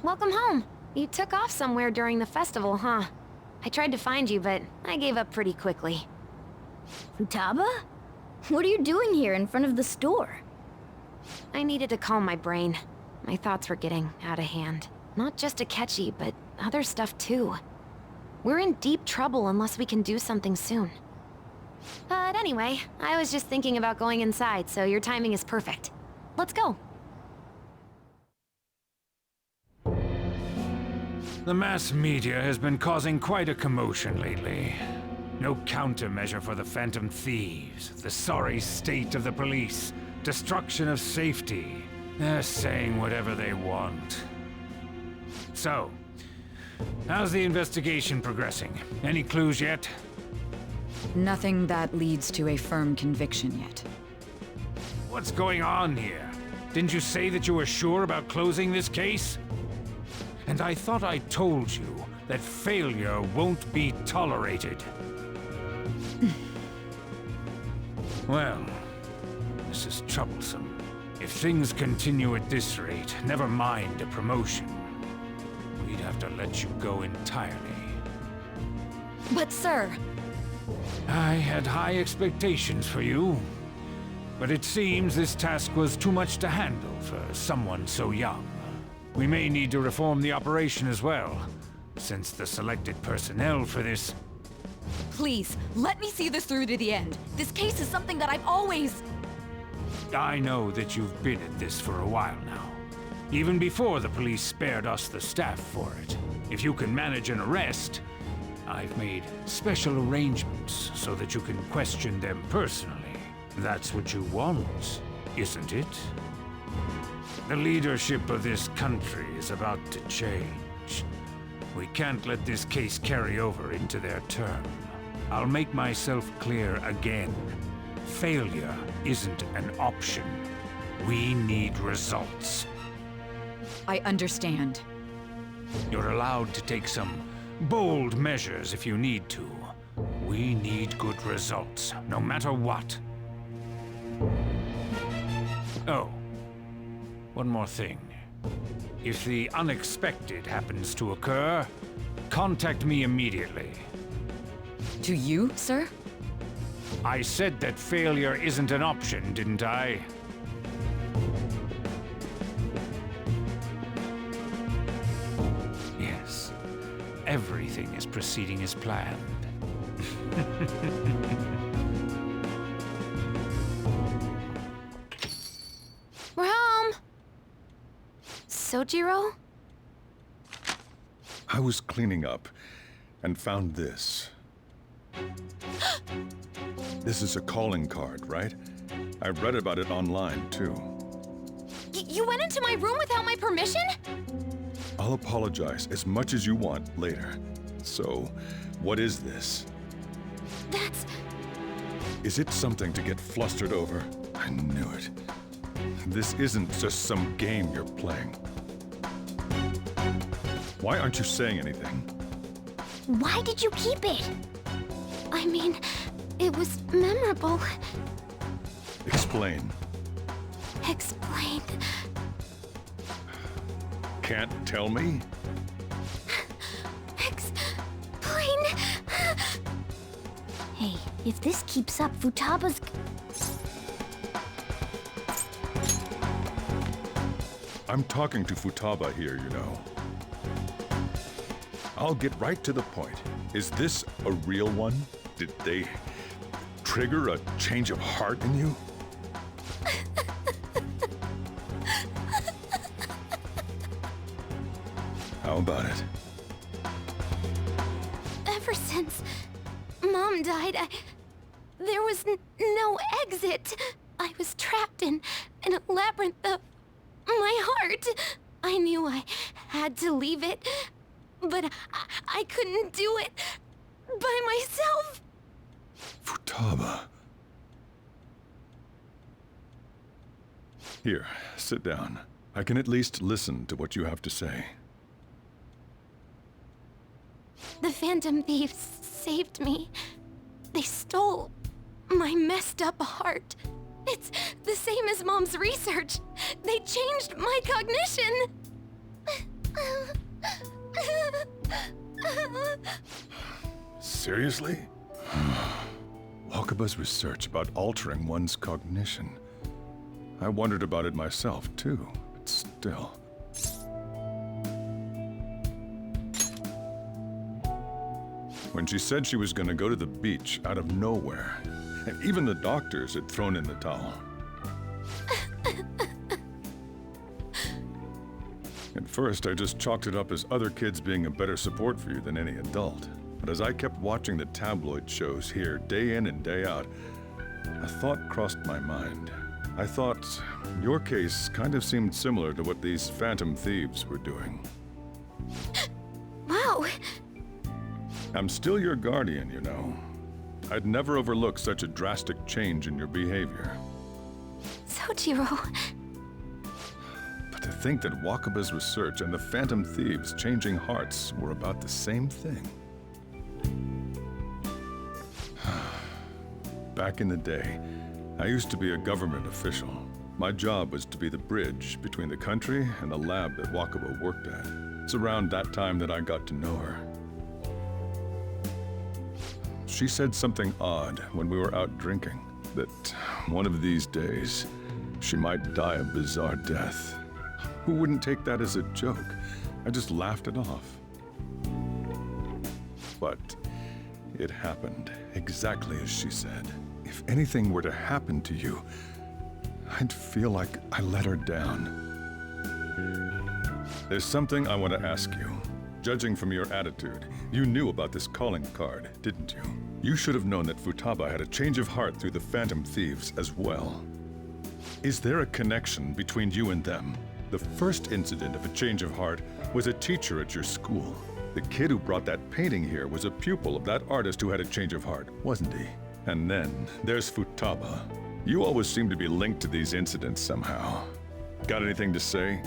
Welcome home. You took off somewhere during the festival, huh? I tried to find you, but I gave up pretty quickly. Futaba? What are you doing here in front of the store? I needed to calm my brain. My thoughts were getting out of hand. Not just Akechi, but other stuff too. We're in deep trouble unless we can do something soon. But anyway, I was just thinking about going inside, so your timing is perfect. Let's go. The mass media has been causing quite a commotion lately. No countermeasure for the Phantom Thieves, the sorry state of the police, destruction of safety. They're saying whatever they want. So, how's the investigation progressing? Any clues yet? Nothing that leads to a firm conviction yet. What's going on here? Didn't you say that you were sure about closing this case? And I thought I told you that failure won't be tolerated. Well, this is troublesome. If things continue at this rate, never mind a promotion. We'd have to let you go entirely. But sir... I had high expectations for you. But it seems this task was too much to handle for someone so young. We may need to reform the operation as well, since the selected personnel for this... Please, let me see this through to the end. This case is something that I've always... I know that you've been at this for a while now. Even before the police spared us the staff for it. If you can manage an arrest, I've made special arrangements so that you can question them personally. That's what you want, isn't it? The leadership of this country is about to change. We can't let this case carry over into their term. I'll make myself clear again. Failure isn't an option. We need results. I understand. You're allowed to take some bold measures if you need to. We need good results, no matter what. Oh. One more thing. If the unexpected happens to occur, contact me immediately. To you, sir? I said that failure isn't an option, didn't I? Yes. Everything is proceeding as planned. We're Sojiro? I was cleaning up and found this. This is a calling card, right? I read about it online, too. You went into my room without my permission? I'll apologize as much as you want later. So, what is this? That's... Is it something to get flustered over? I knew it. This isn't just some game you're playing. Why aren't you saying anything? Why did you keep it? I mean, it was memorable. Explain. Explain. Can't tell me? Explain. Hey, if this keeps up, Futaba's... I'm talking to Futaba here, you know. I'll get right to the point. Is this a real one? Did they trigger a change of heart in you? How about it? Ever since Mom died, there was no exit. I was trapped in a labyrinth of my heart. I knew I had to leave it, but I couldn't do it by myself. Futaba. Here, sit down. I can at least listen to what you have to say. The Phantom Thieves saved me. They stole my messed up heart. It's the same as Mom's research. They changed my cognition. Seriously? Wakaba's research about altering one's cognition. I wondered about it myself, too, but still. When she said she was going to go to the beach out of nowhere, and even the doctors had thrown in the towel. At first, I just chalked it up as other kids being a better support for you than any adult. But as I kept watching the tabloid shows here day in and day out, a thought crossed my mind. I thought your case kind of seemed similar to what these Phantom Thieves were doing. Wow. I'm still your guardian, you know. I'd never overlook such a drastic change in your behavior. Sojiro. But to think that Wakaba's research and the Phantom Thieves changing hearts were about the same thing. Back in the day, I used to be a government official. My job was to be the bridge between the country and the lab that Wakaba worked at. It's around that time that I got to know her. She said something odd when we were out drinking, that one of these days, she might die a bizarre death. Who wouldn't take that as a joke? I just laughed it off. But it happened exactly as she said. If anything were to happen to you, I'd feel like I let her down. There's something I want to ask you. Judging from your attitude, you knew about this calling card, didn't you? You should have known that Futaba had a change of heart through the Phantom Thieves as well. Is there a connection between you and them? The first incident of a change of heart was a teacher at your school. The kid who brought that painting here was a pupil of that artist who had a change of heart, wasn't he? And then there's Futaba. You always seem to be linked to these incidents somehow. Got anything to say?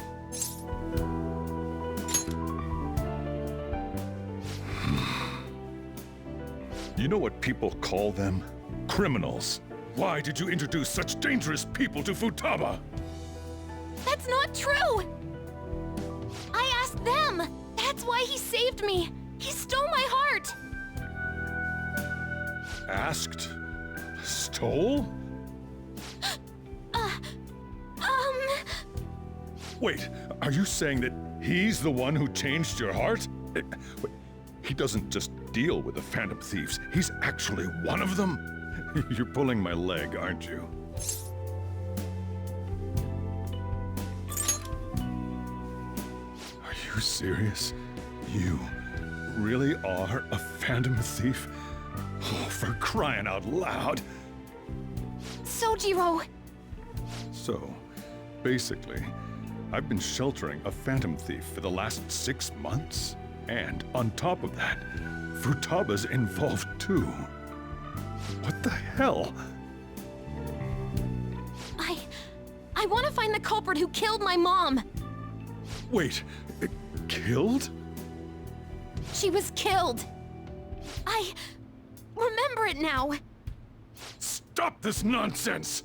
You know what people call them? Criminals. Why did you introduce such dangerous people to Futaba? That's not true! I asked them! That's why he saved me! He stole my heart! Asked? Stole? Wait, are you saying that he's the one who changed your heart? He doesn't just deal with the Phantom Thieves, he's actually one of them? You're pulling my leg, aren't you? serious? You really are a Phantom Thief? Oh, for crying out loud! Sojiro! So, basically, I've been sheltering a Phantom Thief for the last 6 months. And on top of that, Futaba's involved too. What the hell? I want to find the culprit who killed my mom! Wait, killed? She was killed! I remember it now! Stop this nonsense!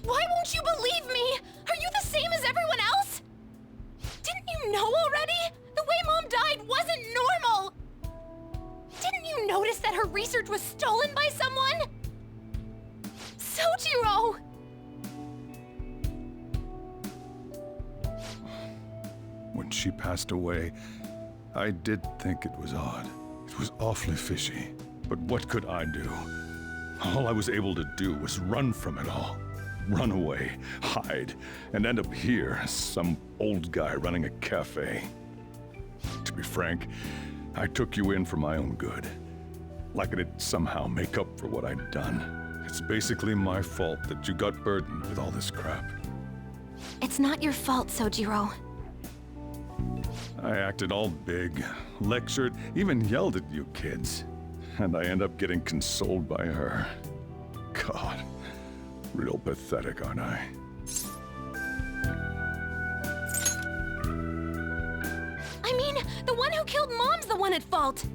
Why won't you believe me? Are you the same as everyone else? Didn't you know already? The way Mom died wasn't normal! Didn't you notice that her research was stolen by someone? Sojiro! When she passed away, I did think it was odd. It was awfully fishy. But what could I do? All I was able to do was run from it all. Run away, hide, and end up here as some old guy running a cafe. To be frank, I took you in for my own good. Like it'd somehow make up for what I'd done. It's basically my fault that you got burdened with all this crap. It's not your fault, Sojiro. I acted all big, lectured, even yelled at you kids. And I end up getting consoled by her. God, real pathetic, aren't I? I mean, the one who killed Mom's the one at fault!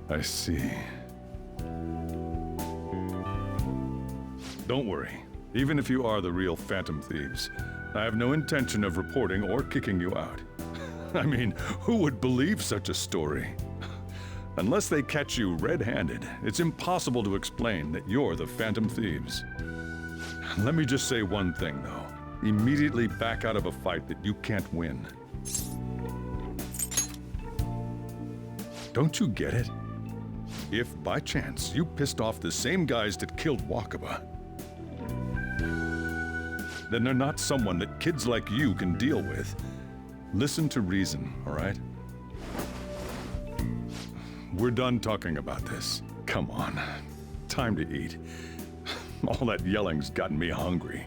I see. Don't worry. Even if you are the real Phantom Thieves, I have no intention of reporting or kicking you out. I mean, who would believe such a story? Unless they catch you red-handed, it's impossible to explain that you're the Phantom Thieves. Let me just say one thing, though. Immediately back out of a fight that you can't win. Don't you get it? If, by chance, you pissed off the same guys that killed Wakaba, then they're not someone that kids like you can deal with. Listen to reason, all right? We're done talking about this. Come on. Time to eat. All that yelling's gotten me hungry.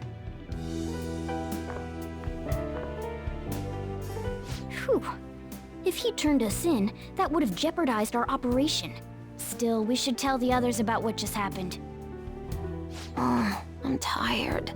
Whew. If he turned us in, that would have jeopardized our operation. Still, we should tell the others about what just happened. Oh, I'm tired.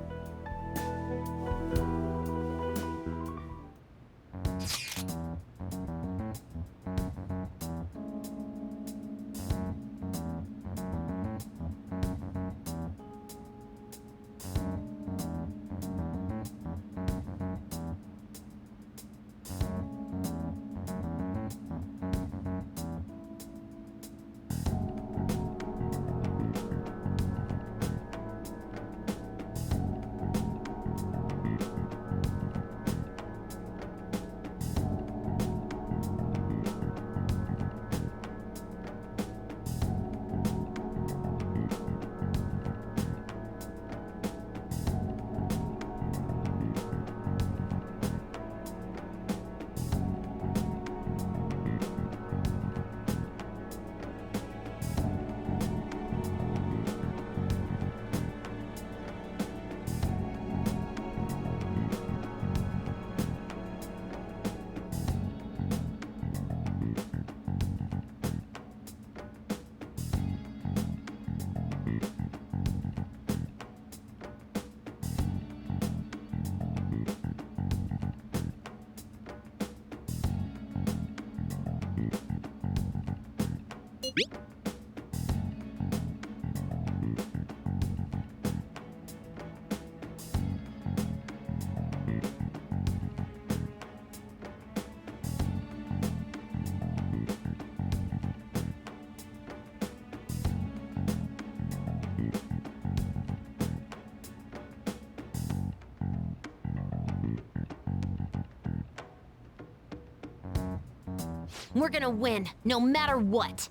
We're gonna win, no matter what.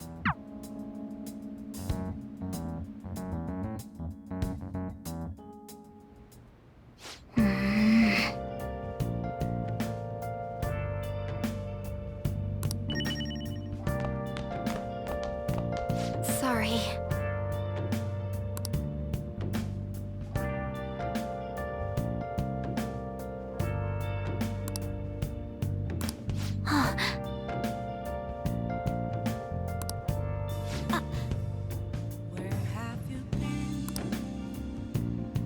sorry. Where have you been?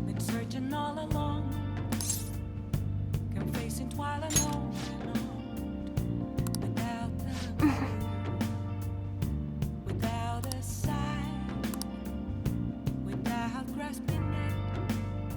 Been searching all along, confessing while alone, without a clue, without a sign, without grasping.